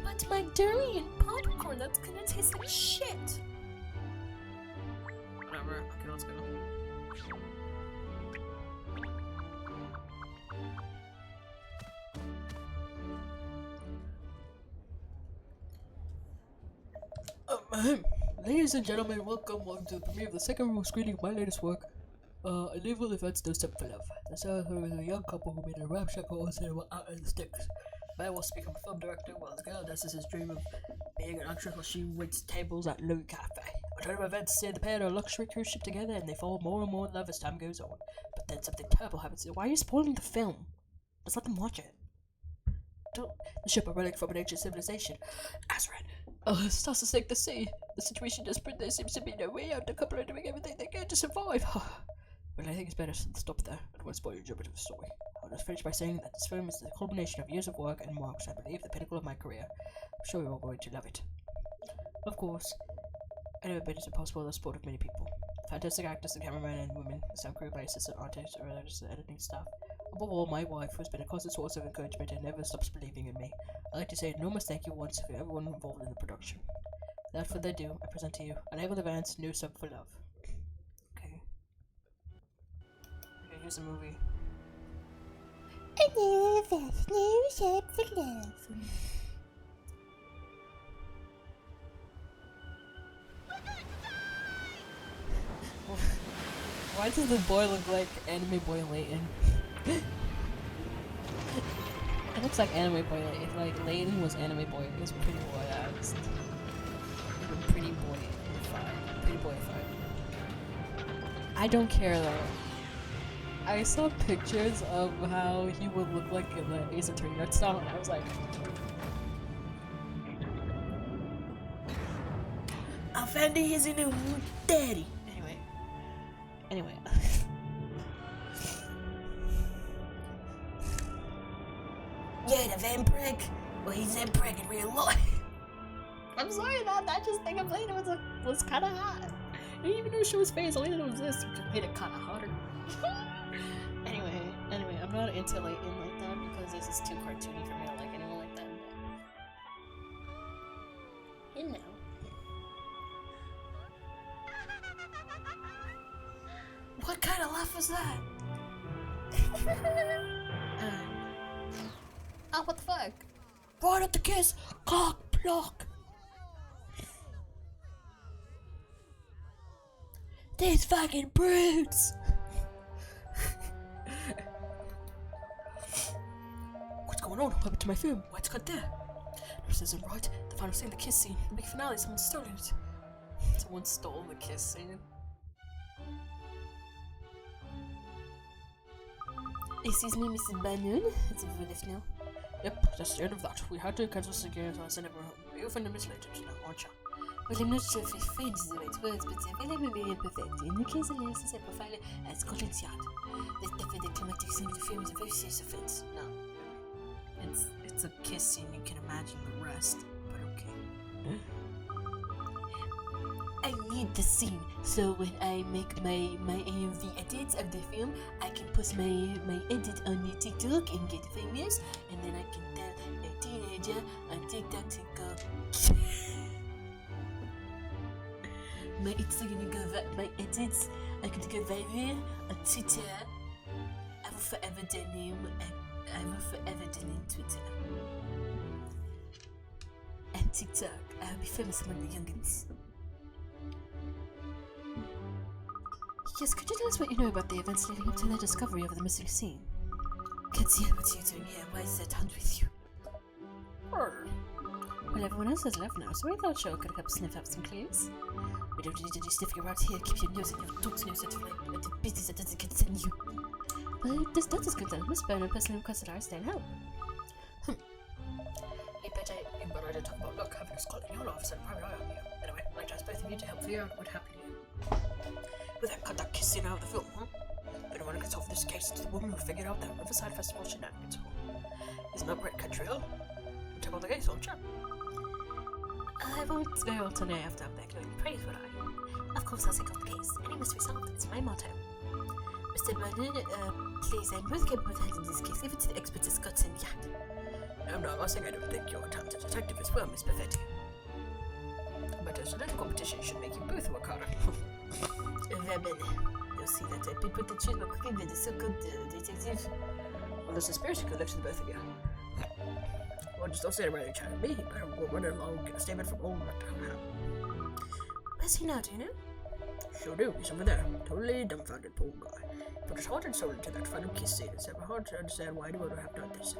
But my durian popcorn, that's gonna taste like shit! Whatever, okay, let's go. Ladies and gentlemen, welcome to the premiere of the second screening of my latest work, A Naval Events No Step for Love. The story of a young couple who made a ramshackle cinema out in the sticks. The man wants to become a film director while the girl does his dream of being an actress while she waits tables at Louis Cafe. A turn of events see the pair on a luxury cruise ship together and they fall more and more in love as time goes on. But then something terrible happens. Why are you spoiling the film? Just let them watch it. Don't. The ship, a relic from an ancient civilization, Azran, starts to sink the sea. The situation is desperate. There seems to be no way out. The couple are doing everything they can to survive. But I think it's better to stop there. I don't want to spoil your enjoyment of the story. I'll just finish by saying that this film is the culmination of years of work and marks, I believe, the pinnacle of my career. I'm sure you're all going to love it. Of course, I know it is impossible the support of many people. Fantastic actors, the cameraman and women, the sound crew, my assistant artists, or just the editing staff. Above all, my wife, who has been a constant source of encouragement and never stops believing in me. I'd like to say an enormous thank you once for everyone involved in the production. Without further ado, I present to you A Naval Events No Sub for Love. Okay. Here's a movie. Another new shape for love. Why does the boy look like anime boy Layton? It looks like anime boy Layton. If like Layton was anime boy, it was pretty boy eyes. Pretty boy 5. Pretty boy 5. I don't care though. I saw pictures of how he would look like in the Ace Attorney art style, and I was like, I found his new daddy. Anyway. Yeah, the vampire. Well, he's vampire in real life. I'm sorry that just thing of Layton was kind of hot. I didn't even know she was face. I didn't know this, which made it kind of hotter. anyway, I'm not into Layton like that because this is too cartoony for me to like anyone like that. But, you know. What kind of laugh was that? Oh, what the fuck? Right at the kiss. Cock block. These fucking brutes. What's going on? What happened to my film? Why it's cut there? This isn't right. The final scene, the kiss scene. The big finale, someone stole it. Someone stole the kiss scene. Excuse me, Mrs. Bannon. It's over left now. Yep, that's the end of that. We had to cancel this again, so I sent everyone home. You find the misleaders now, aren't you? Well, I'm not sure if "find" is the right word, but I feel I'm very imperfect. In the case of Lance, I profile as Scotland Yard. The death of the climatic scene of the film is a very serious offense. No. It's a kiss scene, you can imagine the rest. But okay. I need the scene, so when I make my AMV edits of the film, I can post my edit on the TikTok and get famous, and then I can tell a teenager on TikTok to go. My edits are gonna go. My edits are gonna go viral on Twitter. I will forever delete Twitter and TikTok. I will be famous among the youngins. Yes, could you tell us what you know about the events leading up to the discovery of the missing scene? Katrielle, what are you doing here? Why is that hunt with you? Well, everyone else has left now, so I thought Joe could help sniff out some clues. We don't need any sniffing around here. Keep your nose in your dog's nose at the business that doesn't concern you. But this does concern Miss Burnham personally requested I stay and help. You better don't talk about luck having us calling your officer and private eye on you. Anyway, I'd like to ask both of you to help figure out what happened to you. With that, cut that kiss scene out of the film, huh? If anyone who can solve this case, it's the woman who figured out that Riverside Festival shenanigans. Isn't that right, Katrielle? You take on the case, won't you? I won't go today after I'm back doing praise, would I? Of course I'll take on the case. Any mystery solved, it's my motto. Mr. Bernard, please, I'm both capable of handling this case. Leave it to the experts at Scott and Yard. No, I'm not saying I don't think you're a talented detective as well, Miss Perfetti. But a little competition should make you both work harder. You'll see that people can choose more quickly than the so-called detective. Well, there's a spirit collection, both of you. Well, just don't say about each other. Me, better go run along, get a statement from old Dr. Where's he now, do you know? Sure do, he's over there. Totally dumbfounded, poor guy. Put his heart and soul into that final kiss scene. It's ever hard to understand why the world would have done this.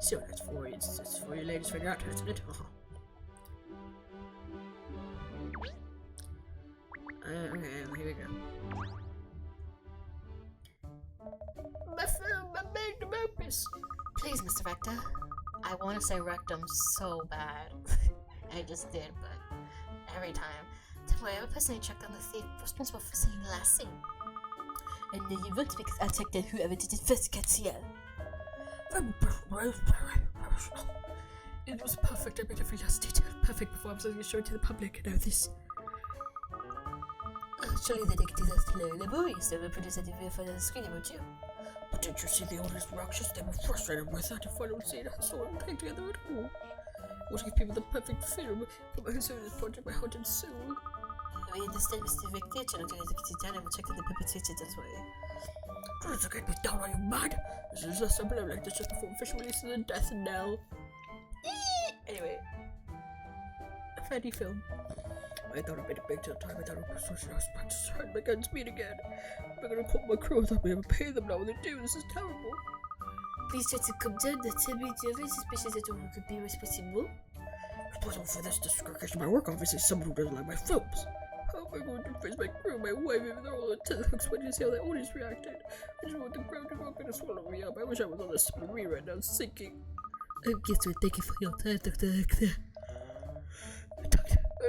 So that's for you. It's for you ladies to figure out, isn't it? Okay, here we go. My film, my magnum opus. Please, Mr. Rector. I want to say rectum so bad. I just did, but every time. Don't worry, I personally checked on the thief responsible for seeing the last scene. And then you won't because I checked on whoever did it first, Katrielle. It was perfect. I made every last detail perfect before I was going to show it to the public. Now this. Surely the detectives are still laborious. They will produce a DVD for the screen, won't you? But didn't you see the oldest Rakshas? They were frustrated with that final scene. I saw them playing together at all. I want to give people the perfect film. Put my soul in this project, my heart and soul. I understand, Mr. Victor. I'm going to get it done. I will check on the perpetrator that way. Don't get me down, are you mad? This is just something like this just before official release of the death knell. Anyway, a funny film. I thought I made a big deal time. I thought it was social aspects turned against me again. I'm gonna call my crew. I thought we have to pay them now when they do. This is terrible. Please try to come down. The TV is suspicious that who could be responsible. Responsible for this discretion of my work, obviously someone who doesn't like my films. How am I going to face my crew, my wife, even they're all into the hooks when you see how they always reacted? I just want the crowd to go up and swallow me up. I wish I was on the submarine right now, sinking. Guess what? Thank you for your time, Doctor.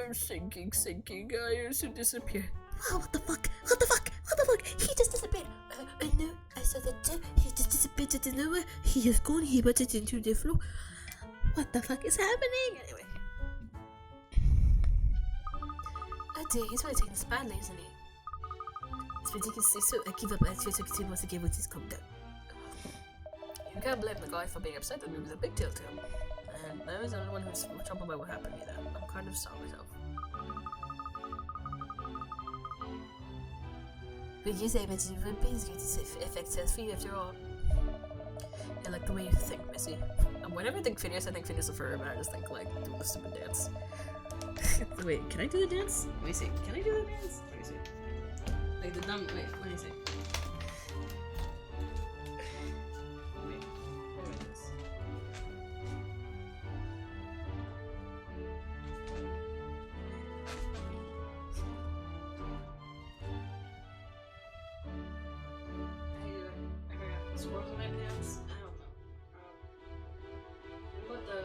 I'm sinking. I used to disappear. Oh, what the fuck? He just disappeared. I know. I saw that too. He just disappeared out of nowhere. He is gone. He went into the floor. What the fuck is happening? Anyway. Oh dear, he's really taking this badly, isn't he? It's ridiculously so. I give up. I try to continue once again with his calm down. You can't blame the guy for being upset that it was a big deal to him. And I was the only one who's troubled by what happened either. I'm kind of sorry myself. But you say that you would be going to affect sales for you after all. I like the way you think, Missy. And whenever I think Phineas of Fur, but I just think like do the stupid dance. Wait, can I do the dance? Let me see. Can I do the dance? Let me see. Like the dumb. Wait, let me see. Wait, what do I do this? I forgot. Squirrels in my pants? I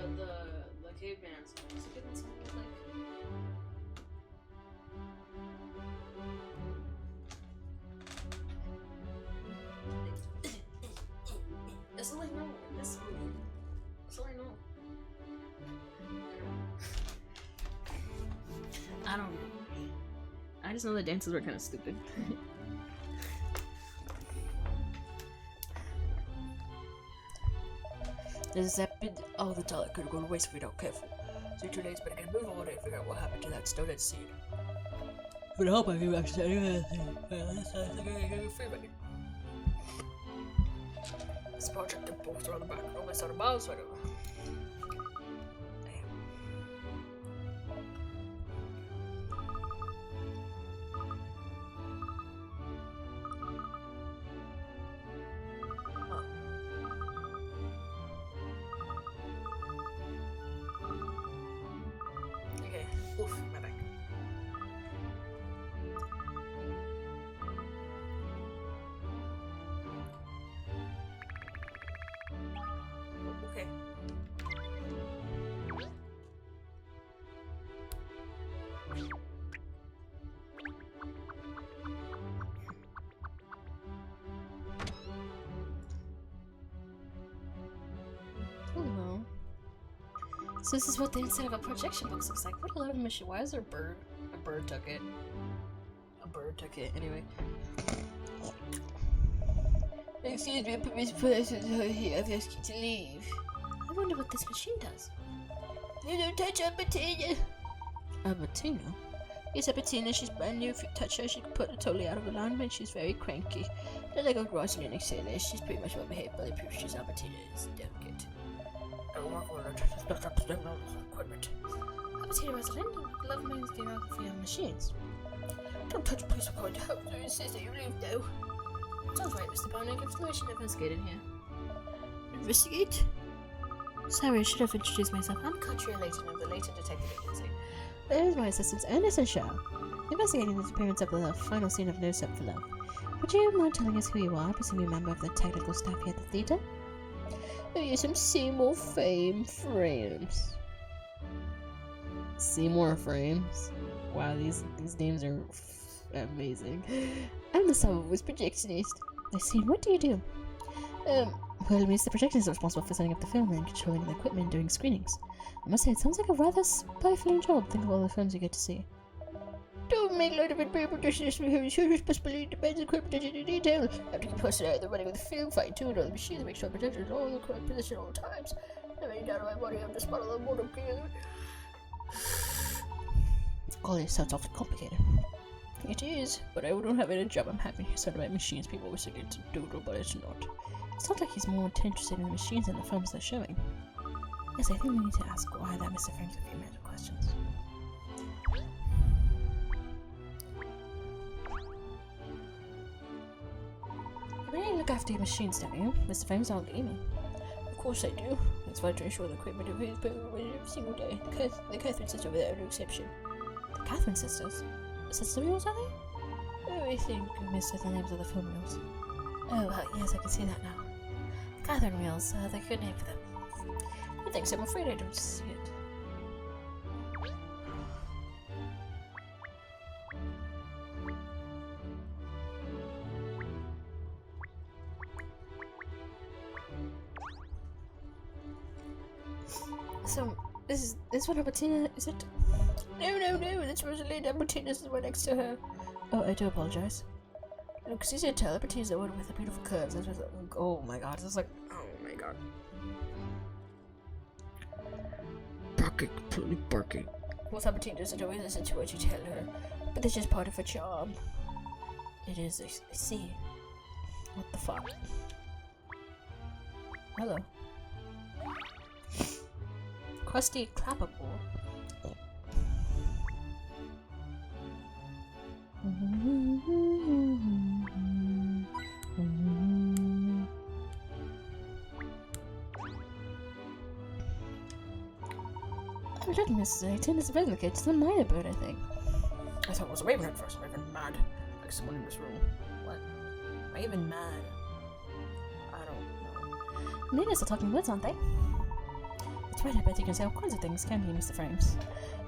don't know. What the caveman song? What's the caveman song like? That's all I know. That's all I know. I don't know. I just know the dances were kind of stupid. There's that bit. Oh, the talent could have gone to waste if we don't careful. So 2 days, but I can move on and figure out what happened to that stolen seed. But I hope I can actually do anything. This project that both are on the back. Almost out of miles, so I don't know. Oof, my back. Okay. Hello. So this is what the inside of a projection box looks like. What a lot of machine. Why is there a bird? A bird took it. A bird took it. Anyway. Excuse me, but Miss Person here. I've asked you to leave. I wonder what this machine does. You don't touch Albertina. Albertina? Yes, Albertina. She's brand new. If you touch her, she can put her totally out of alignment. She's very cranky. Not like a gross Linux sailor. She's pretty much well behaved, bulletproof. She's Albertina is delicate. I don't work on it. It's not up to them, equipment. Albertina was London. Love means get out of your machines. Don't touch police are going to help. It says that you leave now. Sounds right, Mr. Barnack. Information investigated here. Investigate? Sorry, I should have introduced myself. I'm Katrielle Layton of the Layton Detective Agency. There is my assistant, Ernest and Shaw. Investigating the disappearance of the final scene of No Step for Love. Would you mind telling us who you are? I presume you're a member of the technical staff here at the theatre? Oh yes, I'm Seymour Fame Frames. Seymour Frames? Wow, these names are amazing. I'm the Summer Voice projectionist. I see. What do you do? Well, Miss, the projectionist is responsible for setting up the film and controlling the equipment during screenings. I must say, it sounds like a rather spifling job. Think of all the films you get to see. Don't make light of it, but projectionist we have huge responsibility depends on equipment in detail. I have to keep posted out the running with the film fight too, and all the machines to make sure projectors are all in the correct position at all times. Never any doubt of my body, I'm just part of the motor gear. Golly, it sounds awfully complicated. It is, but I don't have any job I'm having here surrounded by machines people always get to doodle, but it's not. It's not like he's more interested in the machines than the films they're showing. Yes, I think we need to ask why that Mr. Frames a few magic questions. You really look after your machines, don't you? Mr. Frames all gaming. Of course I do. That's why I try to show the equipment of his every single day. The Catherine sisters over there are no exception. The Catherine sisters? Sister wheels, are they? Oh, I think you missed the names of the film wheels. Oh, yes, I can see that now. The Catherine wheels, they're a good name for them. Thanks, I'm afraid I don't see it. So, this one Albertina, is it? No, that's Rosalind. Albertina's the one next to her. Oh, I do apologize. No, because you said tell Albertina's the one with the beautiful curves. That's like, oh my god, it's like, oh my god. Barking, completely barking. Well, Albertina doesn't always listen to what you tell her, but that's just part of her charm. It is, I see. What the fuck? Hello. Crusty Clapperboard. Oh, look, Mrs. Layton, it's a replicate. It's a minor bird, I think. I thought it was a raven at first. I'm even mad. Like someone in this room. What? Am I even mad? I don't know. Millionaires are talking words, aren't they? That's right, I bet you can say all kinds of things, can't you, Mr. Frames?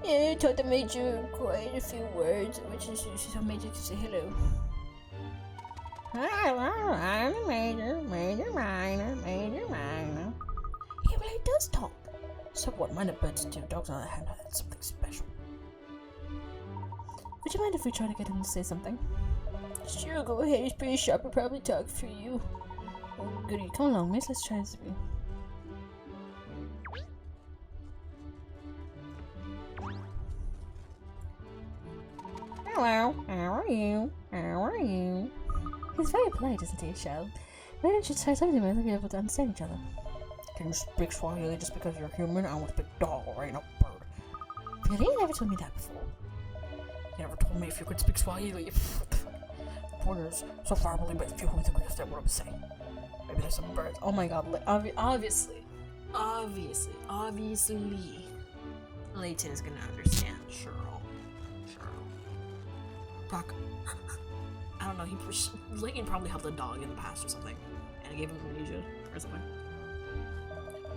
Yeah, I taught the Major quite a few words, which is so Major can say hello. I'm the Major, Major Minor, Major Minor. He really does talk. So what minor birds do, dogs on the other hand, that's something special. Would you mind if we try to get him to say something? Sure, go ahead, he's pretty sharp, he'll probably talk for you. Oh, goody, come along, miss, let's try this. Hello, how are you? How are you? He's very polite, isn't he, Shell? Why don't you try something where they'll be able to understand each other? Can you speak Swahili just because you're human? I want to speak dog, I ain't a bird. Really? You never told me that before. You never told me if you could speak Swahili. What the fuck? The point is, so far I believe but few who think understand what I'm saying. Maybe there's some birds. Oh my god, obviously. Layton is gonna understand, sure. Fuck. I don't know, Layton probably helped a dog in the past or something. And it gave him amnesia or something.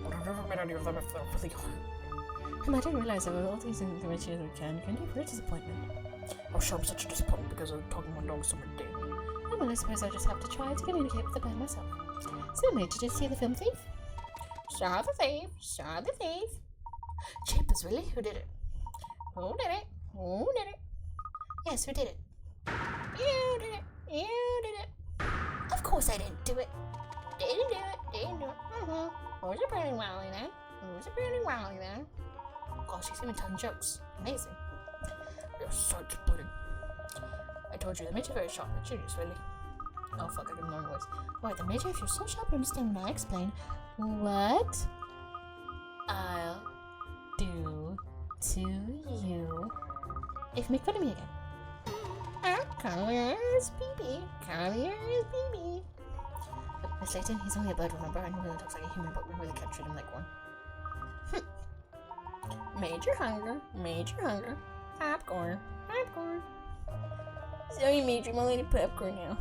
But I've never met any of them if they're really hard. I didn't realize that with all these information as we can do for a disappointment. Oh sure, I'm such a disappointment because I'm talking my dog so much day. Oh, well, I suppose I just have to try to communicate with the bird myself. So, mate, did you see the film Thief? Saw the thief. Chambers, really? Who did it? Who did it? Yes, who did it? You did it. Of course I didn't do it. Didn't do it. Who's a pretty wally then? Gosh, he's even telling jokes. Amazing. You're such pudding. I told you, the Major very sharp, but genius, really. Oh fuck, I got the wrong voice. Wait, the Major, if you're so sharp, you understand when I explain what I'll do to you if you make fun of me again. Come here, baby. Miss Layton, he's only a bird, remember? I know he really talks like a human, but we really can't treat him like one. Major hunger. Popcorn. Sorry, Major, I'm only eating popcorn now.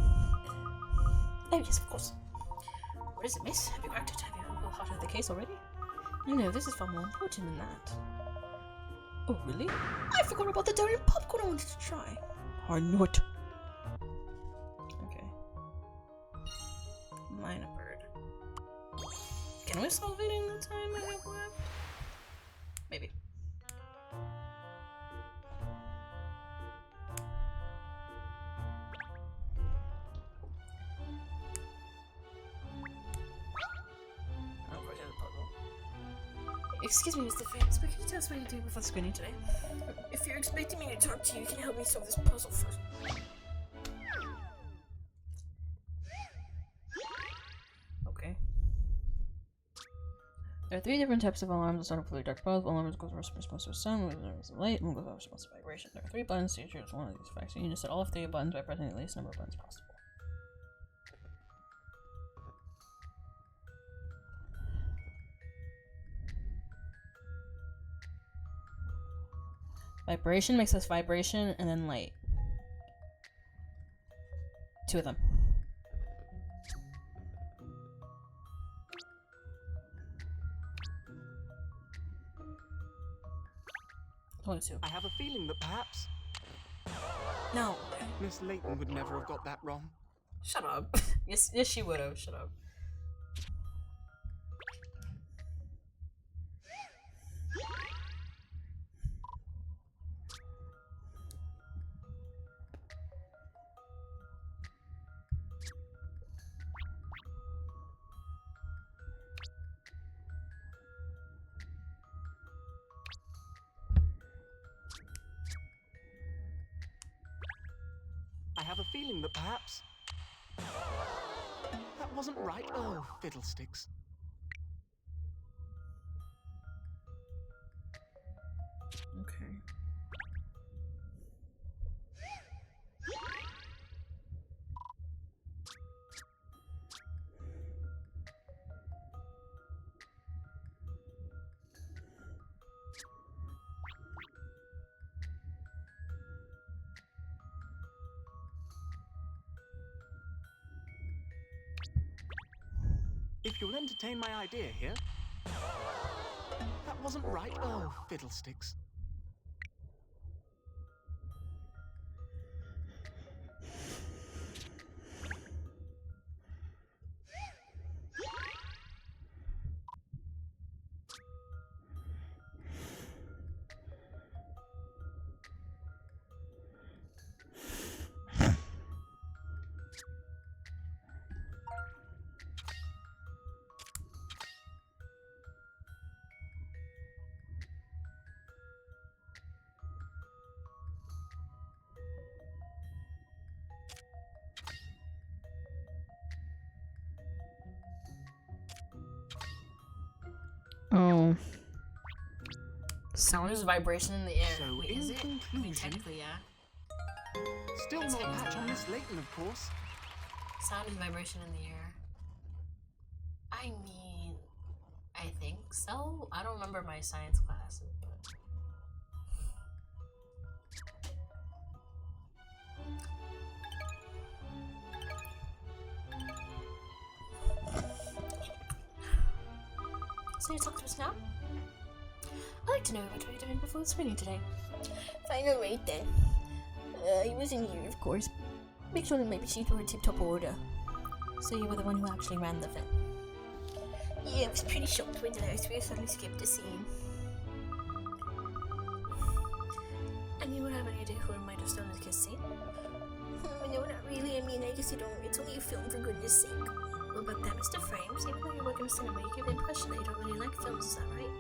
Oh, yes, of course. What is it, miss? Have you cracked it? Have you hotted the case already? No, this is far more important than that. Oh, really? I forgot about the dairy popcorn I wanted to try. I knew it. Okay. Minor bird. Can we solve it in the time I have left? Maybe. Excuse me, Mr. Vance, but can you tell us what you're doing before the screening today? If you're expecting me to talk to you, can you help me solve this puzzle first? Okay. There are 3 different types of alarms that start with dark bulbs. Alarms goes response to sound, goes light, and goes response to vibration. There are 3 buttons to choose one of these effects. You need to set all 3 buttons by pressing the least number of buttons possible. Vibration makes us vibration and then light. 2 of them. Only 2. I have a feeling that perhaps No. Miss Layton would never have got that wrong. Shut up. Yes, she would have. Shut up. I have a feeling that perhaps that wasn't right. Oh, fiddlesticks. Okay. If you'll entertain my idea here. That wasn't right. Oh, fiddlesticks. Oh. Sound is vibration in the air. So, Wait, in is it? I mean, conclusion, technically, yeah. still It's not a technically patch on not. Miss Layton, of course. Sound is vibration in the air. I mean, I think so. I don't remember my science classes, but. So you talk to us now? I'd like to know what we're doing before the screening today. Fine, alright then. He was in here, of course. Make sure that my machines were in tip-top order. So you were the one who actually ran the film? Yeah, I was pretty shocked when the last we suddenly skipped a scene. And you would have any idea who might have stolen the kiss scene? No, not really. I mean, I guess you don't. It's only a film, for goodness sake. What about that, Mr. Frames? Even though you work in cinema, you give the impression that you don't really like films, is that right?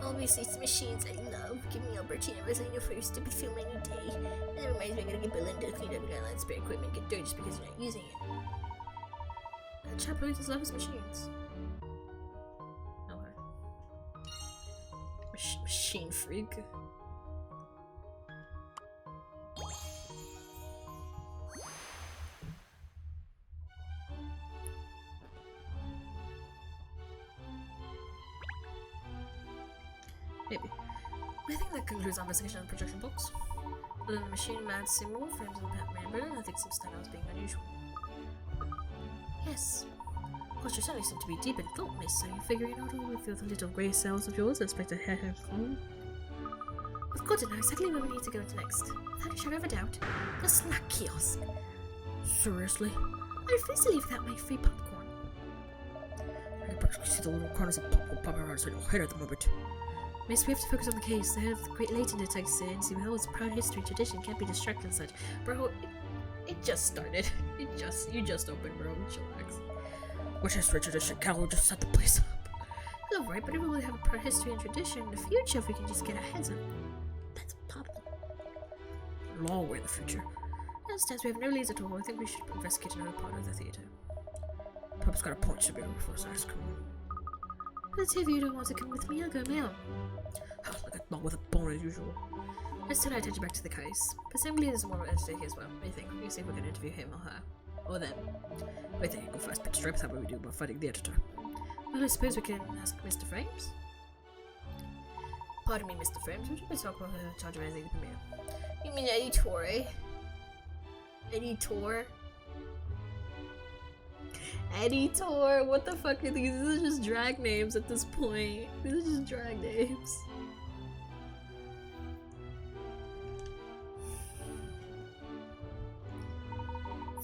Obviously, it's the machines I love. Give me Albertina Rosalina for a stupid film any day. And it reminds me I gotta get Belinda to clean up the island spare equipment get dirty just because you're not using it. That chap really does love his machines. Okay. Machine freak. Maybe. I think that concludes our investigation of the projection box. Other than the machine mad symbol, frames of the Batman Berlin, I think some stand out as being unusual. Yes. Of course, you certainly seem to be deep in thought, miss. Are you figuring out all with the little grey cells of yours that expect a hair clone? We've got to know exactly where we need to go to next. Without a shadow of a doubt, the snack kiosk. Seriously? I refuse to leave without my free popcorn. I can see the little corners of popcorn popping around so I don't hit at the moment. Miss, we have to focus on the case. The head of the great Layton detects it and see how its proud history tradition can't be distracted and such. Bro, it just started. You just opened, bro. Chillax. Which history tradition? Cal just set the place up. Hello, alright, but it will have a proud history and tradition in the future if we can just get our heads on it. That's a problem. Long way in the future. Instead, we have no leads at all. I think we should investigate another part of the theatre. Pup's got a point to be over for us, ask him. But if you don't want to come with me, I'll go my own. Oh, like a not with a bone as usual. Let's turn our attention back to the case. Presumably there's more entity here as well. What do you think? You see if we can interview him or her. Or them. Wait, there you go first. Pitch straight how we do about fighting the editor. Well, I suppose we can ask Mr. Frames? Pardon me, Mr. Frames. Would you please talk about the charge of anything the premiere? You mean editor, eh? Editor? Editor? What the fuck are these? These are just drag names at this point. These are just drag names.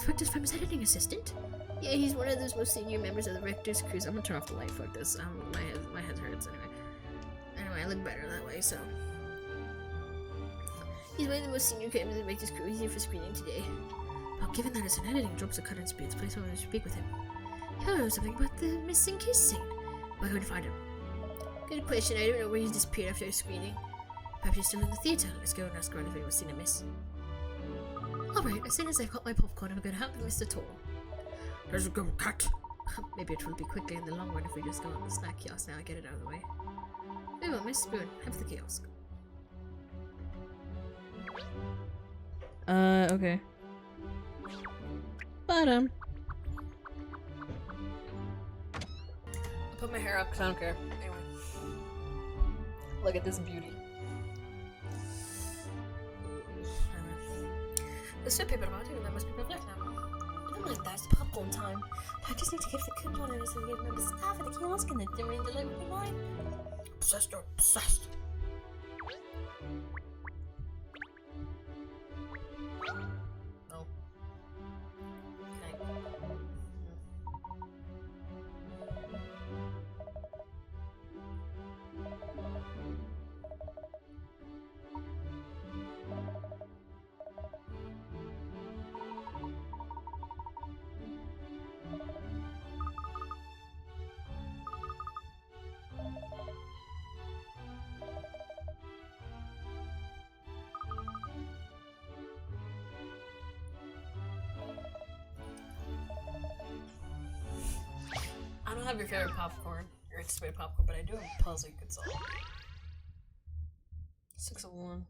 Factor's famous editing assistant? Yeah, he's one of those most senior members of the Rector's crew. I'm gonna turn off the light. Fuck this. My head hurts anyway. Anyway, I look better that way, so. He's one of the most senior members of the Rector's crew. He's here for screening today. Well, given that it's an editing job, so cut in speeds, please someone to speak with him. Hello, something about the missing kiss scene. Where can we find him? Good question. I don't know where he's disappeared after screening. Perhaps he's still in the theatre. Let's go and ask around if anyone's seen him miss. Alright, as soon as I've got my popcorn, I'm going to help Mr. Tor. Let's go, cat! Maybe it will be quicker in the long run if we just go on the snack kiosk now and get it out of the way. Very well, Miss Spoon, have the kiosk. Okay. Bottom. I put my hair up because I don't care. Anyway. Look at this beauty. There's still people about it, there must be people left now. I don't like that, it's popcorn time. I just need to give the coupon and so give the staff at the kiosk and the delivery line. Obsessed or obsessed. No. Okay. I don't have your favorite popcorn, your anticipated popcorn, but I do have a puzzle you could solve. 6 of 1.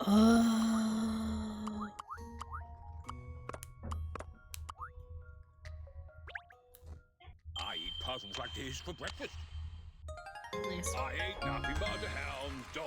Oh. I eat puzzles like this for breakfast. Nice. I ain't nothing but a hound dog.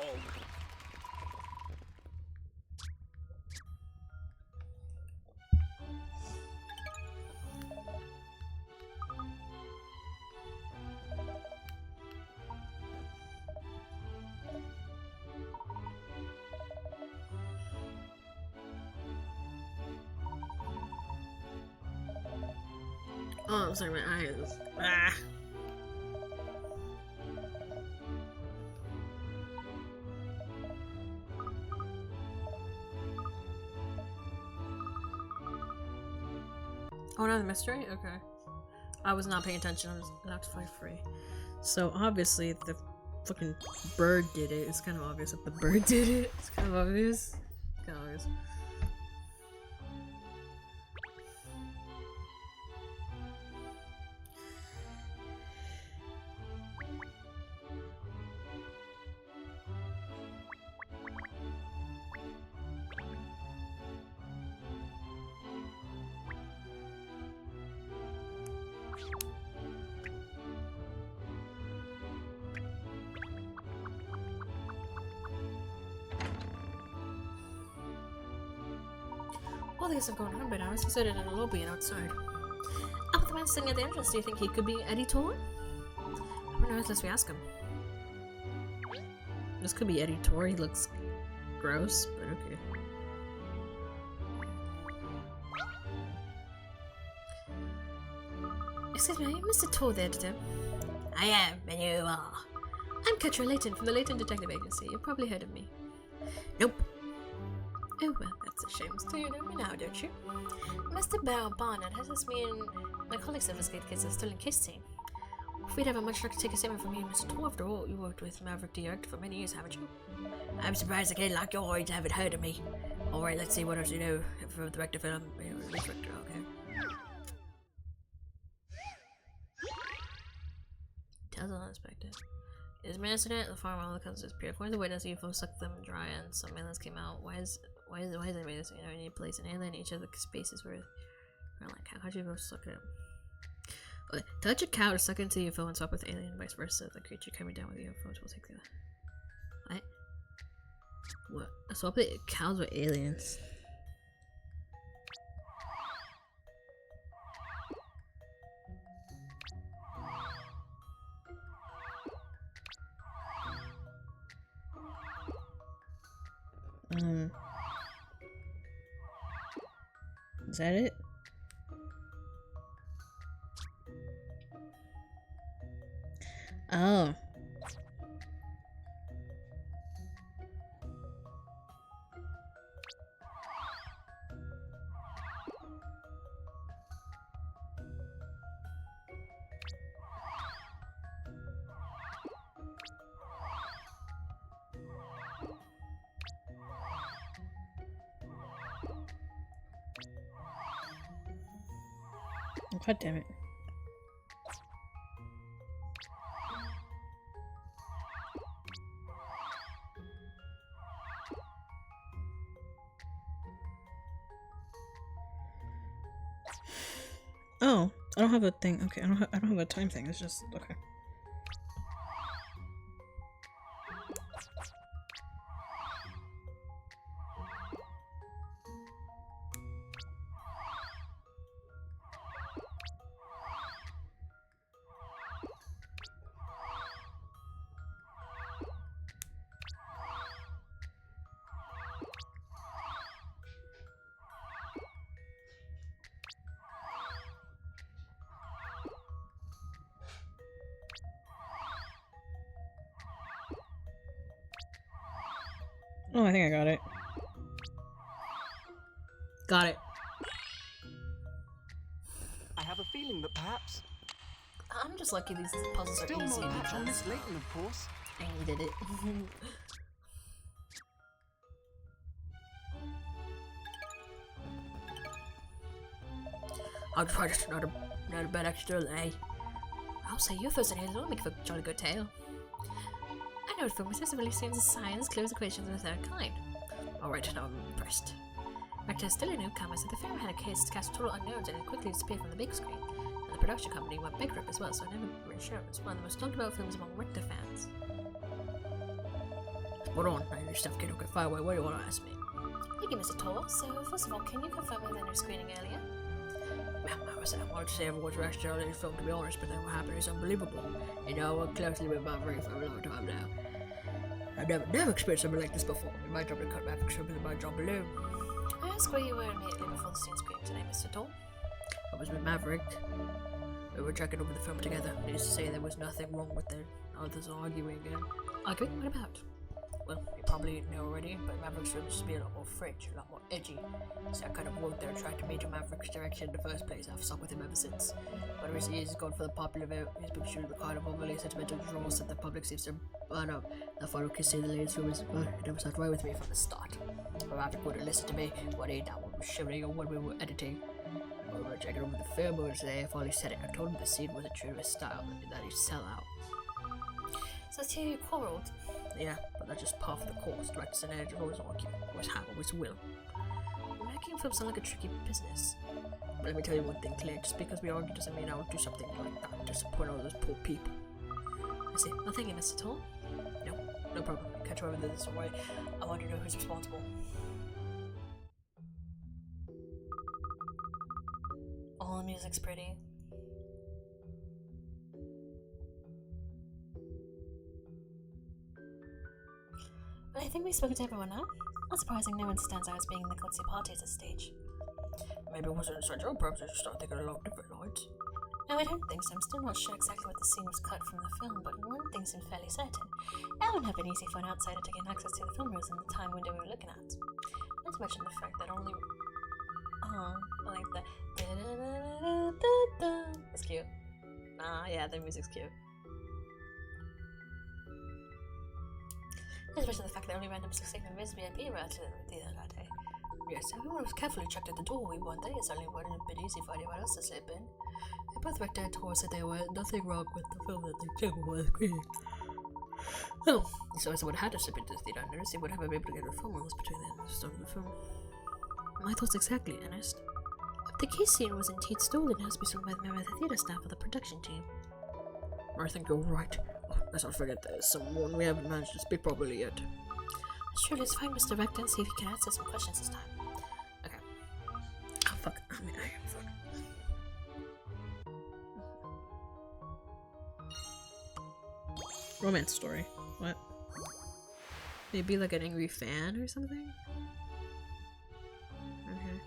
Oh, I'm sorry, my eyes. Ah. Oh, another mystery? Okay. I was not paying attention. I was locked 5-3. So obviously the fucking bird did it. It's kind of obvious that the bird did it. It's kind of obvious. It's kind of obvious. All these have gone on, but I was seated in a lobby and outside. Oh, the man sitting at the entrance, do you think he could be Eddie Tor? Who knows unless we ask him. This could be Eddie Tor, he looks gross, but okay. Excuse me, are you Mr. Tor the editor? I am, and you are. I'm Katrielle Layton from the Layton Detective Agency. You've probably heard of me. Nope. Oh, well, that's a shame. So you know me now, don't you? Mr. Barnett has asked me and my colleagues to investigate the case of stolen kiss team. If we'd have a much luck to take a statement from you, Mr. Tor, after all, you worked with Maverick Director for many years, haven't you? I'm surprised a kid like yours haven't heard of me. Alright, let's see what else you know for the director film. Director, okay. Tells unexpected. Is man accident? The farm all the cousins disappeared. According to the witness, UFO sucked them dry and some aliens came out. Why is anybody this? You know, any place an alien, each of the spaces where like how'd you go suck it up? Touch a cow to suck into the UFO and swap with alien, vice versa. The creature coming down with the UFO will take the what? Swap the cows with aliens. Is that it? Oh. God damn it. Oh, I don't have a thing. Okay, I don't have a time thing. It's just okay. Oh, I think I got it. Got it. I have a feeling that perhaps... I'm just lucky these puzzles are Still easy. no match on Miss Layton, of course. And we did it. I'll try just not a bad extra lay. I'll say UFOs and aliens will make for a jolly good tale. I know it film really seems a science, close equations of the third kind. Alright, now I'm impressed. Actor is still a newcomer, so the film had a case to cast total unknowns and it quickly disappeared from the big screen. And the production company went bankrupt as well, so I never really sure. It's one of the most talked about films among Richter fans. Hold on, I need stuff getting far away. What do you want to ask me? Thank you, Mr. Tor. So, first of all, can you confirm within your screening earlier? I wanted to say everyone's rushed early in the film, to be honest, but then what happened is unbelievable. You know, I worked closely with Maverick for a long time now. I've never experienced something like this before. It might drop the cut back for something in my job below. I asked where you were immediately before the scene screened today, Mr. Tor. I was with Maverick. We were checking over the film together. Needless to say, there was nothing wrong with it. Others arguing again. Arguing? What about? Well, you probably know already, but Maverick's film used to be a lot more French, a lot more edgy. So I kind of worked there and tried to me to Maverick's direction in the first place. I've stuck with him ever since. But recently he's gone for the popular vote. He's been shooting the kind of overly sentimental draws that the public seems to burn up. The photo can see the latest rumors, but it never sat right with me from the start. Maverick wouldn't listen to me when he that one was shooting or when we were editing. We were checking over the film today. I finally said it. I told him the scene wasn't true to his style, and that he'd sell out. So it's here you quarreled? Yeah, but that's just part of the course. Directors and editors always argue, always have, always will. Making films sound like a tricky business. But let me tell you one thing clear, just because we argue doesn't mean I would do something like that to support all those poor people. I see. Well, thank you, Mr. Tall. No problem. Catch whoever this away. I want to know who's responsible. All the music's pretty. But I think we've spoken to everyone now. Not surprising, no one stands out as being in the glitzy party at this stage. Maybe it wasn't such a perhaps I just start thinking along different lines. No, I don't think so. I'm still not sure exactly what the scene was cut from the film, but one thing seems fairly certain. It wouldn't have been easy for an outsider to gain access to the film rules in the time window we were looking at. Not to mention the fact that only... I like the... It's cute. Yeah, the music's cute. Not to mention the fact that only random 6 members VIP were to the theater that day. Yes, everyone was carefully checked at the door. We weren't there. It's only wasn't a bit easy for anyone else to slip in. They both worked at tours said there was nothing wrong with the film that they took was great. Oh, so someone had to slip into the theater unnoticed. They would have been able to get the film rules between them and the start of the film. My thoughts exactly, Ernest. If the key scene was indeed stolen, it has to be stolen by the member of the theater staff or the production team. I think you're right. Oh, let's not forget there's someone we haven't managed to speak properly yet. Sure, let's find Mr. Rector and see if he can answer some questions this time. Okay. Oh, fuck. I mean, fuck. Romance story. What? Maybe like an angry fan or something? Okay.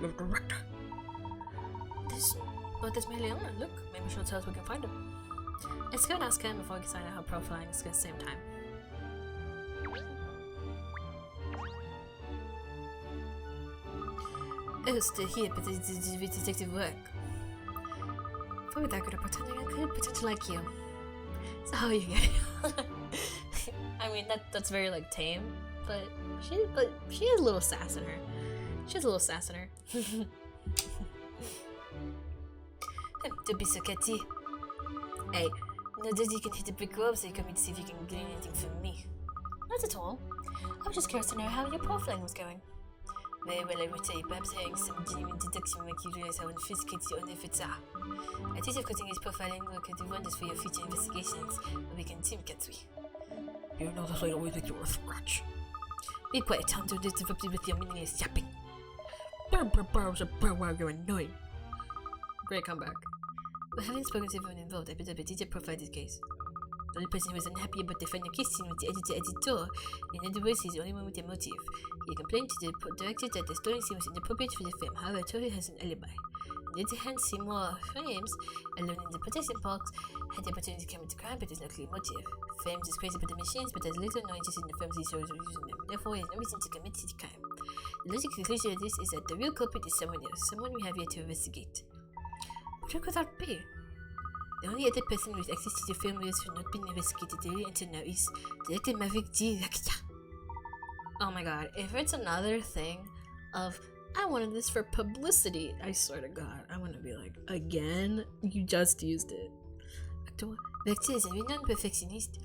The director. This Millionaires, look, maybe she'll tell us we can find him. Let's go and ask him before we sign out how profiling is at the same time. Oh, still here, but it's detective work. If I were that good at pretending, I could pretend to like you. So how are you getting? I mean, that's very like tame, but she has a little sass in her. She has a little sass in her. Don't be so catty. Hey, no doubt you can hit a brick wall, so you come in to see if you can glean anything from me. Not at all. I was just curious to know how your profiling was going. Very well, I would say. Perhaps having some genuine deduction will make you realize how unsophisticated your own efforts are. I think of cutting his profiling work could do wonders for your future investigations, but we can team Katrielle. You know that I always make you a scratch. Be quiet, Tom, don't interrupt me with your meaningless yapping. You're annoying. Great comeback. Well, having spoken to everyone involved, I put up a detailed profile this case. The only person who was unhappy about the final kiss scene was the editor. In other words, he's the only one with a motive. He complained to the director that the story scene was inappropriate for the film. However, Tori has an alibi. On the other hand, Seymour Frames, alone in the protesting box, had the opportunity to commit the crime, but there's no clear motive. Frames is crazy about the machines, but has little no interest in the films he shows or using them. Therefore, he has no reason to commit the crime. The logical conclusion of this is that the real culprit is someone else, someone we have yet to investigate. But who could that be? The only other person with access to the film reels who not been investigated really until now is Director Maverick Director. Oh my god, if it's another thing of I wanted this for publicity, I swear to god, I'm gonna be like, again? You just used it. Actor Director is a renowned perfectionist.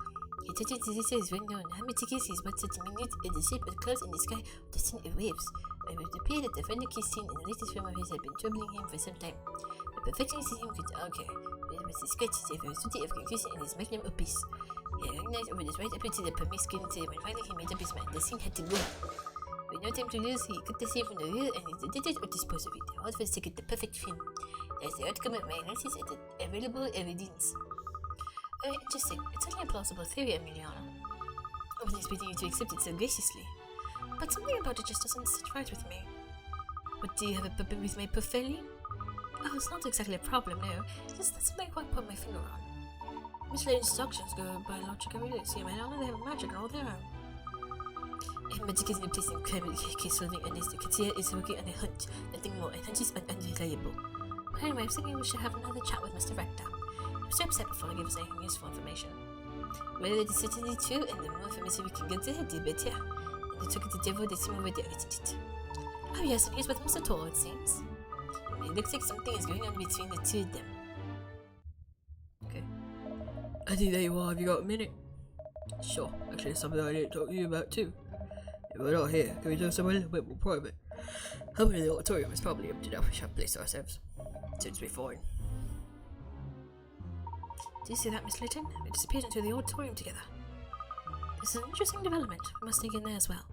He touches disaster is well known. How meticulous is what such minute in the shape of clouds in the sky of the scene of waves. It would appear that the final kiss scene in the latest film of his had been troubling him for some time. The perfectionist in him could argue. With the sketches of a study of conclusion in his magnum opus. He recognized over his right up to the promiscuity when finally he made up his mind. The scene had to go. With no time to lose, he cut the scene from the real and he did it or dispose of it. All for to get the perfect film. There's the outcome of my analysis and the available evidence. Very interesting. It's only a plausible theory, Emiliana. I wasn't expecting you to accept it so graciously. But something about it just doesn't sit right with me. But do you have a puppet with my Puffeli? Oh, it's not exactly a problem, no. It's just not something I quite put my finger on. Miss Layton's instructions go by logic and realism, and I know they have magic all their own. If magic is in place in case solving, and Katrielle is working on a hunt, nothing more, and hunch is unreliable. But anyway, I'm thinking we should have another chat with Mr. Rector. He was so upset before he gave us anything useful information. Well, it is certainly true, and the more information we can get to the better. And they took it to devil, they seem over there with it. Oh yes, and he's with Mr. Tall, it seems. It looks like something is going on between the two of them. Okay. I think there you are. Have you got a minute? Sure. Actually, it's something I didn't talk to you about too. If we're not here, can we do somewhere a little bit more private? Hoping the auditorium is probably empty now. We should place ourselves. Seems to be fine. Do you see that, Miss Layton? We disappeared into the auditorium together. This is an interesting development. We must sneak in there as well.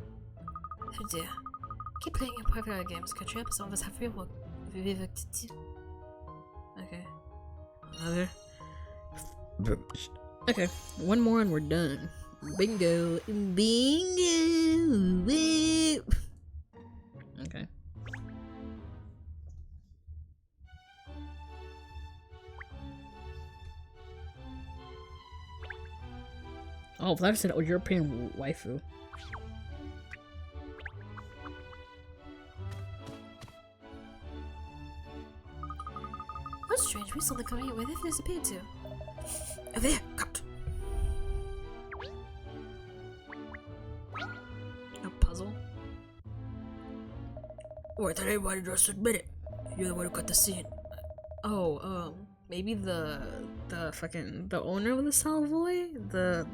Oh dear. Keep playing your private eye games, Katrielle, but some of us have real work. Okay. Another. Okay, one more and we're done. Bingo. Bingo. Okay. Oh, that's an European waifu. What's strange? We saw the guy where they've disappeared to. Oh, there! Cut! A puzzle? Wait, did anybody just admit it? You're the one who got the scene. Oh, maybe the owner of the Savoy? The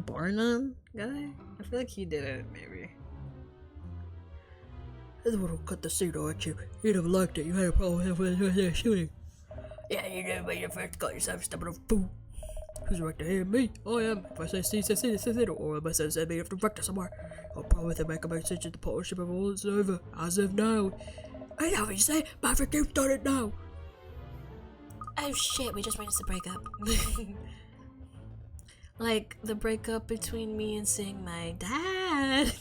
Barnum guy? I feel like he did it, maybe. You're the one who cut the scene, aren't you? You'd have liked it. You had a problem with the shooting. Yeah, you know, when you first got yourself stubborn of fool. Who's the rector here? Me? I am. If I say C, say C, say C, or if I say me, you have to rector somewhere. I'll probably make a message at the partnership of all it's over. As of now. I know what you say, Maverick, you've done it now. Oh shit, we just managed to break up. Like, the breakup between me and seeing my dad.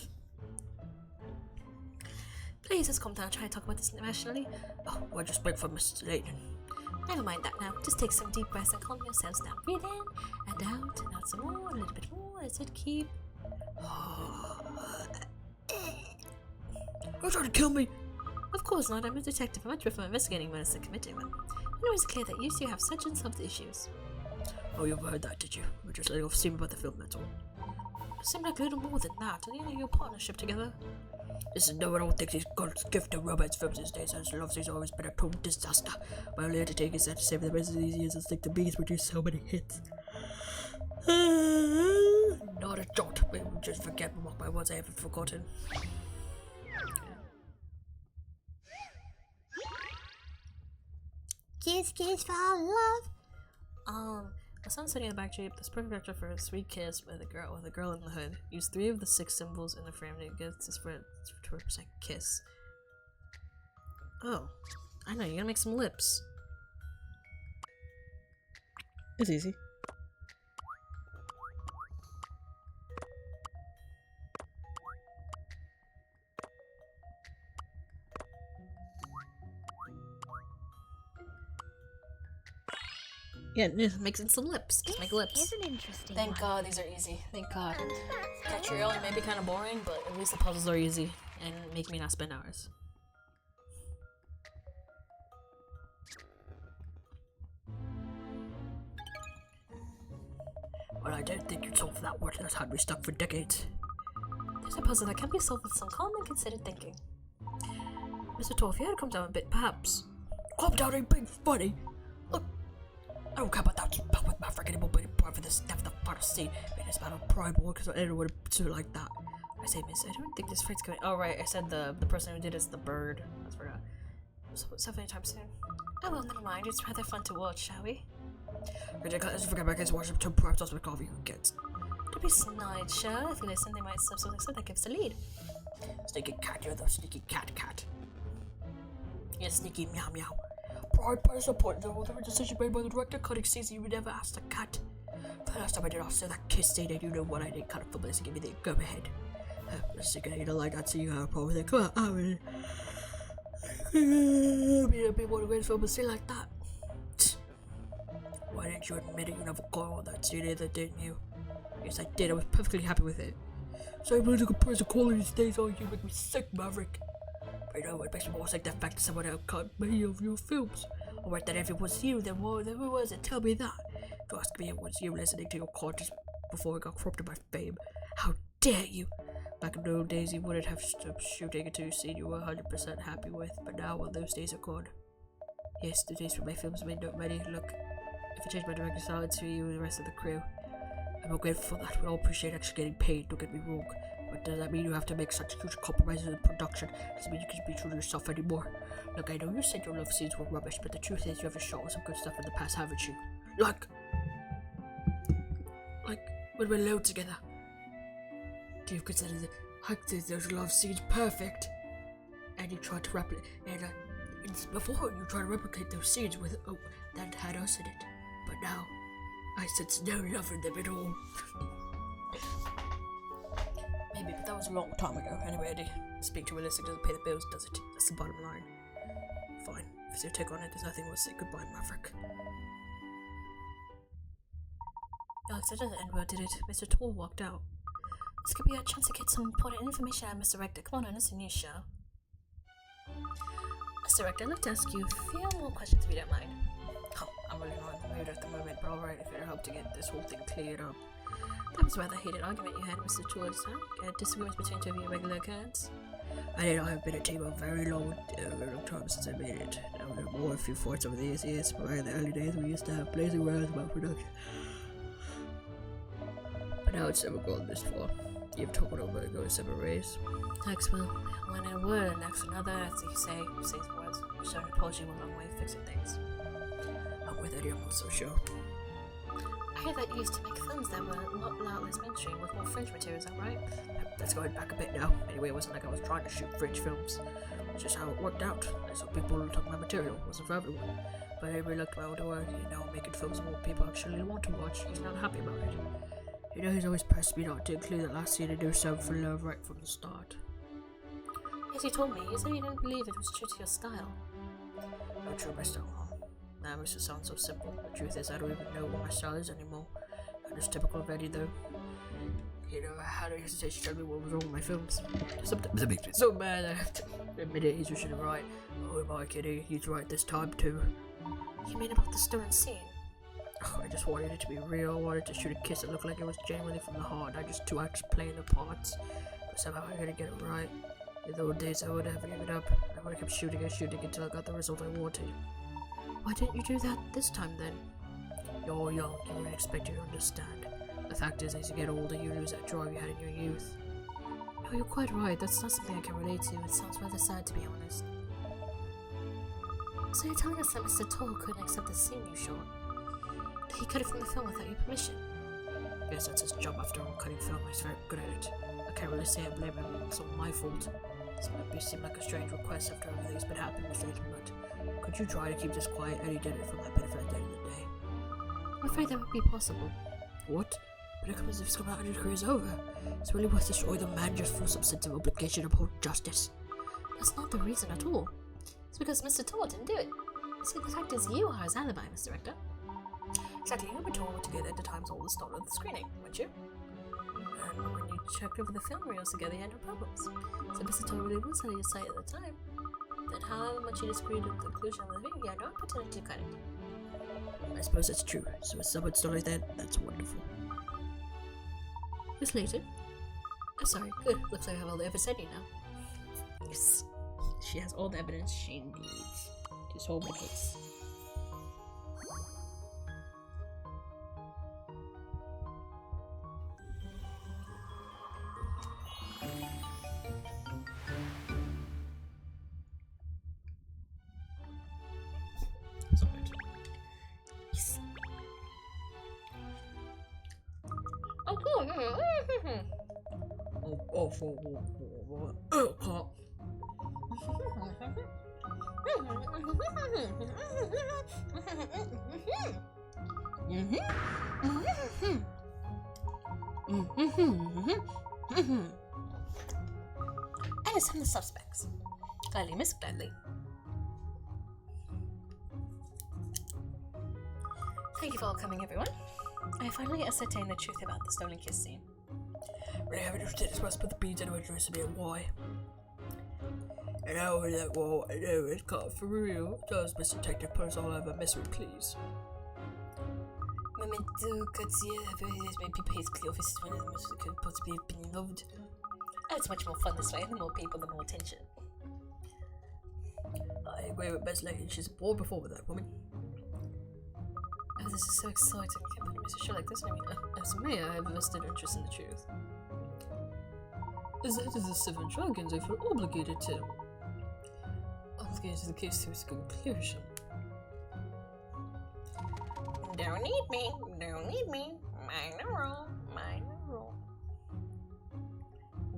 Please, let's calm down and try to talk about this rationally. Oh, we'll just wait for Mr. Layton. Never mind that now. Just take some deep breaths and calm yourselves down. Breathe in and out some more, a little bit more. That's it. Keep. You're trying to kill me? Of course not. I'm a detective. I much prefer investigating murders than committing them. I know it's clear that you two have such unsolved issues. Oh, you heard that, did you? We're just letting off steam about the film, that's all. It seemed like a little more than that. Are you in your partnership together? Listen, no, I don't think these girls' gift to romance films these days, as love has always been a total disaster. My only undertaking is that to save them as easy as it's like the bees produce so many hits. Not a jot. Maybe we'll just forget what my words I haven't forgotten. Kiss, kiss, fall in love. The sun setting in the backdrop, this perfect picture for a sweet kiss with a girl in the hood. Use 3 of the 6 symbols in the frame to get this for a 2% kiss. Oh, I know, you're gonna make some lips. It's easy. Yeah, mixing some lips. Just make lips. Here's an interesting Thank God these are easy. Thank God. Katrielle may be kind of boring, but at least the puzzles are easy and make me not spend hours. Well, I don't think you'd solve that one that's had me stuck for decades. There's a puzzle that can be solved with some calm and considered thinking. Mr. Tall, if you had to calm down a bit, perhaps. Calm down ain't being funny! Look, I don't care about that spell with Maverick anymore, but it's part for this stuff the final scene. It is about a pride war because I didn't want to do it like that. I say, miss, I don't think this fight's going. Oh, right, I said the person who did it's the bird. I forgot. So, stuff anytime soon. Oh, well, never mind. It's rather fun to watch, shall we? Ridiculous. Forget about guys watching 2 perhaps that's what coffee you get. Don't be snide, sure. If you listen, they might subsequently that gives the lead. Sneaky cat, you're the sneaky cat. Yeah, sneaky meow meow. Pride plays a point, though. The decision made by the director cutting scenes you would never ask the cat. The last time I did after that kiss scene, and you know what I did, cut it for this and give me the go ahead. Let's get you to like that, so you have a problem with it. Come on, be a bit more great film a scene like that. Why didn't you admit it? You never got on that scene either, didn't you? Yes, I did. I was perfectly happy with it. So I'm going to compare the quality these days on you make me sick, Maverick. But you know, it makes me more sick the fact that someone else cut many of your films. Or that if it was you, then who was it? Tell me that. To ask me it was you listening to your content before it got corrupted by fame. How dare you! Back in the old days, you wouldn't have stopped shooting until you seen you were 100% happy with, but now, well, those days are gone. Yes, the days for my films made not many. Look, if I change my directing style, it's for you and the rest of the crew. I'm not grateful for that. We all appreciate actually getting paid, don't get me wrong. But does that mean you have to make such huge compromises in production? Does it mean you can be true to yourself anymore? Look, I know you said your love scenes were rubbish, but the truth is you haven't shot some good stuff in the past, haven't you? Like when we're alone together. Do you consider those love scenes perfect? And you tried to replicate, and before you tried to replicate those scenes with that had us in it. But now, I sense no love in them at all. Maybe, but that was a long time ago. Anyway, Eddie, speak to realistic doesn't pay the bills, does it? That's the bottom line. Fine. If it's your take on it, there's nothing more to say goodbye, Maverick. Alex, that doesn't end well, did it? Mr. Toll walked out. This could be our chance to get some important information out of Mr. Rector. Come on, it's a new show. Mr. Rector, I'd like to ask you a few more questions if you don't mind. Oh, I'm really not in the mood at the moment, but alright if it'll help to get this whole thing cleared up. That was a rather heated argument you had, Mr. Toll, just now. Disagreements between two of your regular accounts. I have been a team of very long time since I made it. Now there are more a few fights over the years, yes, but in the early days we used to have blazing rows about production. But now it's never gone this far. You've talked over and go separate ways. Thanks, Will. When a word, next another, as you say words. So an apology will a long way of fixing things. I'm with Eddie, I'm not so sure. I heard that you used to make films that were a lot less mainstream with more fringe material, is that right? That's going back a bit now. Anyway, it wasn't like I was trying to shoot fringe films. It's just how it worked out. Some people took my material, it wasn't for everyone. But I really liked my older work, making films more people actually want to watch. He's not happy about it. He's always pressed me not to include that last scene and do so for love right from the start. Yes, you told me. You said you didn't believe it was true to your style. Not true to my style, huh? That makes it sound so simple. The truth is, I don't even know what my style is anymore. I'm just typical of Eddie, though. He never had a hesitation to tell me what was wrong with my films. Sometimes it makes me so mad I have to admit it. He's usually right. Oh, am I kidding? He's right this time, too. You mean about the stolen scene? I just wanted it to be real. I wanted to shoot a kiss that looked like it was genuinely from the heart. I just two actors playing their parts. But somehow I couldn't get it right. In the old days, I would have given up. I would have kept shooting and shooting until I got the result I wanted. Why didn't you do that this time, then? You're young. You wouldn't expect you to understand. The fact is, as you get older, you lose that drive you had in your youth. No, you're quite right. That's not something I can relate to. It sounds rather sad, to be honest. So you're telling us that Mr. Toll couldn't accept the scene you shot? That he cut it from the film without your permission? Yes, that's his job after all, cutting film. He's very good at it. I can't really say I blame him. It's all my fault. This might seem like a strange request after everything's been happening with Layton, but could you try to keep this quiet? Eddie did it for my benefit at the end of the day. I'm afraid that would be possible. What? But it comes as if it's come out and his career's over. It's really worth destroying the man just for some sense of obligation to uphold justice. That's not the reason at all. It's because Mr. Toll didn't do it. You see, the fact is you are his alibi, Mr. Rector. Exactly, you and Toll were together at the times all the start of the screening, weren't you? And when you checked over the film reels together, you had no problems. So Mr. Toll really was on your side at the time. Then however much you disagreed with the conclusion of the video, you had no opportunity to cut it. I suppose that's true. So if someone stole it then, that's wonderful. Miss Layton? Oh, sorry. Good. Looks like I have all the evidence I need now. Yes. She has all the evidence she needs to solve the case. Yes. Oh, cool. Oh, Huh. And some of the suspects. Gladly, Miss Gladly. Thank you for all coming, everyone. I finally ascertained the truth about the stolen kiss scene. Really haven't understood this must put the beans anyway to be why. And now that wall, I know it's caught for real. Does Mr. Detective put us all over misery, please? Momento, Katrielle, has made people hate clear offices one of the most could possibly have been loved. Oh, it's much more fun this way. The more people, the more tension. I agree with Miss Layton. She's born before with that woman. Oh, this is so exciting. I can't believe Mr. Show like this. I mean, as mayor, I have a vested interest in the truth. As it is the Seven Dragons, I feel obligated to. Obligated to the case to its conclusion. Don't need me. Don't need me. Minor role. Minor role.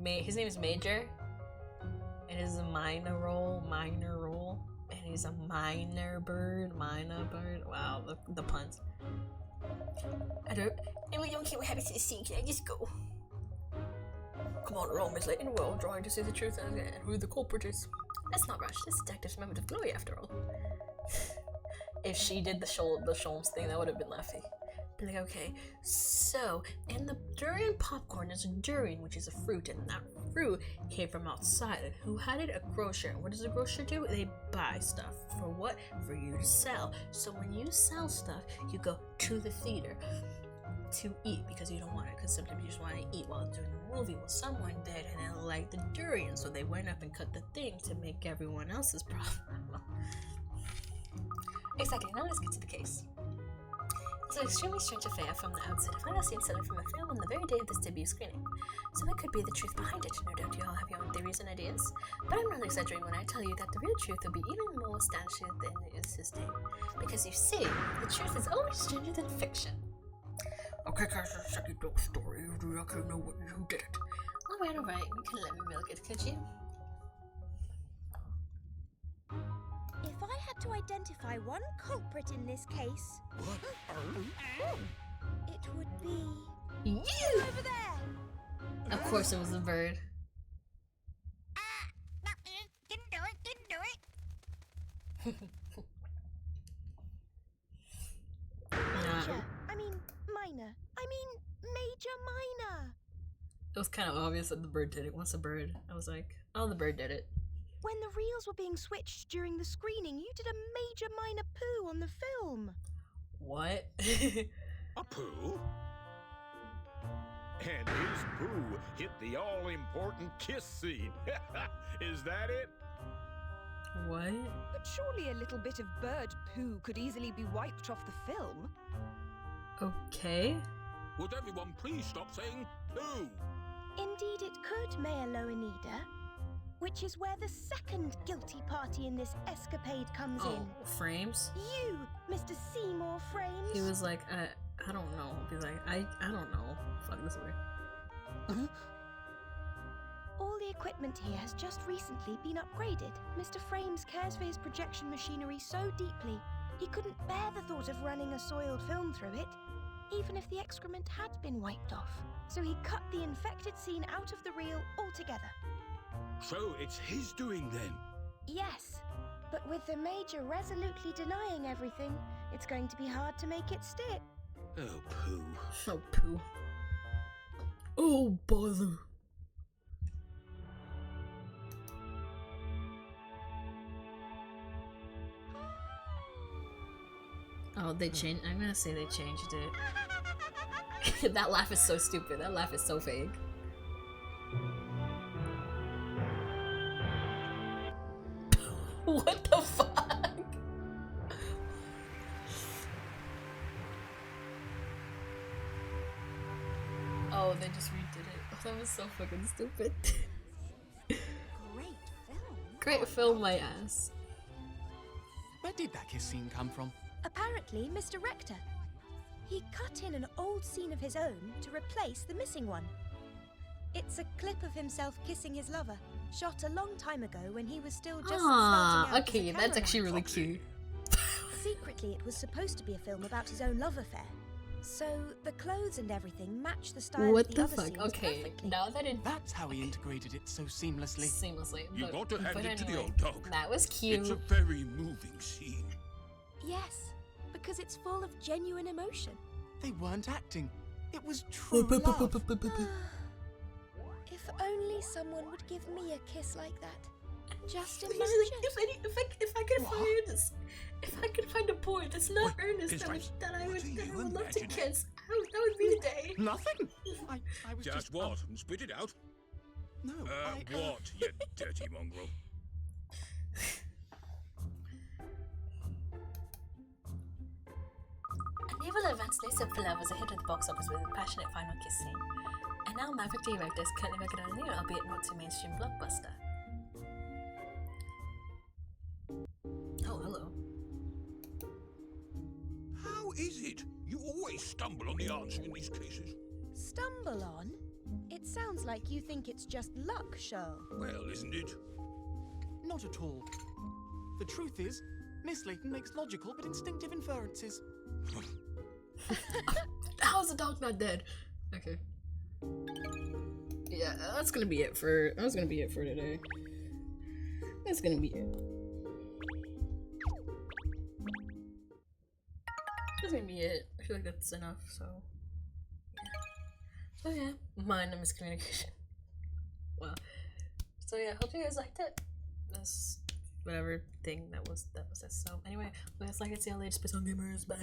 His name is Major. It is a minor role. And he's a minor bird. Wow, the puns. I really don't care what happens to the scene. Can I just go? Come on along, Miss Layton. We're all trying to see the truth and who the culprit is. Let's not rush. This detective's moment of glory, after all. If she did the Sholmes thing, that would have been laughy. But like, okay, so in the durian popcorn, there's a durian, which is a fruit, and that fruit came from outside. And who had it? A grocer. And what does a grocer do? They buy stuff. For what? For you to sell. So when you sell stuff, you go to the theater to eat, because you don't want it, because sometimes you just want to eat while doing the movie. Well, someone did, and they liked the durian, so they went up and cut the thing to make everyone else's problem. Exactly, now let's get to the case. It's an extremely strange affair from the outset. I find seen selling from a film on the very day of this debut screening. So what could be the truth behind it? No doubt you all have your own theories and ideas. But I'm not exaggerating when I tell you that the real truth will be even more astonishing than it is this day. Because you see, the truth is always stranger than fiction. Okay, guys, a second dog story. Do you actually know who did it? Alright, you can let me milk it, could you? If I had to identify one culprit in this case, it would be you over there. Of course it was a bird. No, didn't do it. Major. Major Minor. It was kind of obvious that the bird did it. Once a bird, I was like, oh, the bird did it. When the reels were being switched during the screening, you did a Major Minor poo on the film. What? A poo? And his poo hit the all-important kiss scene. Is that it? What? But surely a little bit of bird poo could easily be wiped off the film. Okay. Would everyone please stop saying poo? Indeed it could, Mayor Loanida. Which is where the second guilty party in this escapade comes in. Frames? You, Mr. Seymour Frames. He was like, I don't know. He's like, I don't know. Fuck this way. All the equipment here has just recently been upgraded. Mr. Frames cares for his projection machinery so deeply, he couldn't bear the thought of running a soiled film through it, even if the excrement had been wiped off. So he cut the infected scene out of the reel altogether. So it's his doing then? Yes, but with the Major resolutely denying everything, it's going to be hard to make it stick. Oh, poo. Oh, poo. Oh, bother. Oh, they changed. I'm gonna say they changed it. That laugh is so stupid. That laugh is so fake. What the fuck? Oh, they just redid it. Oh, that was so fucking stupid. Great film. Great film, my ass. Where did that kiss scene come from? Apparently, Mr. Rector. He cut in an old scene of his own to replace the missing one. It's a clip of himself kissing his lover, shot a long time ago when he was still just Ah, starting out okay, as a that's actually cameraman. really cute. Secretly, it was supposed to be a film about his own love affair. So the clothes and everything match the style What of the other fuck? scenes Okay, perfectly. now that it That's how he integrated it so seamlessly. You got to hand but it to the anyway, old dog. that was cute. It's a very moving scene. Yes, because it's full of genuine emotion. They weren't acting. It was true love. If only someone would give me a kiss like that. Just He's imagine. like, if I could find a boy that's not Ernest Pinstripes, that I what would are you love to imagining? kiss, that would be the day. Nothing. I was Just what? Spit it out. No. What, you dirty mongrel? A naval advance lace-up for love was a hit at the box office with a passionate final kiss scene. And now Maverick director is currently working on a new, albeit not too mainstream blockbuster. Oh, hello. How is it? You always stumble on the answer in these cases. Stumble on? It sounds like you think it's just luck, Shirl. Well, isn't it? Not at all. The truth is, Miss Layton makes logical but instinctive inferences. How's the dog not dead? Okay. Yeah, that's gonna be it for today. That's gonna be it. That's gonna be it. I feel like that's enough, so yeah. Mind and miscommunication. Wow. So yeah, hope you guys liked it. This whatever thing that was this. So anyway, hope you guys like it. See y'all later. Space on Gamers. Bye.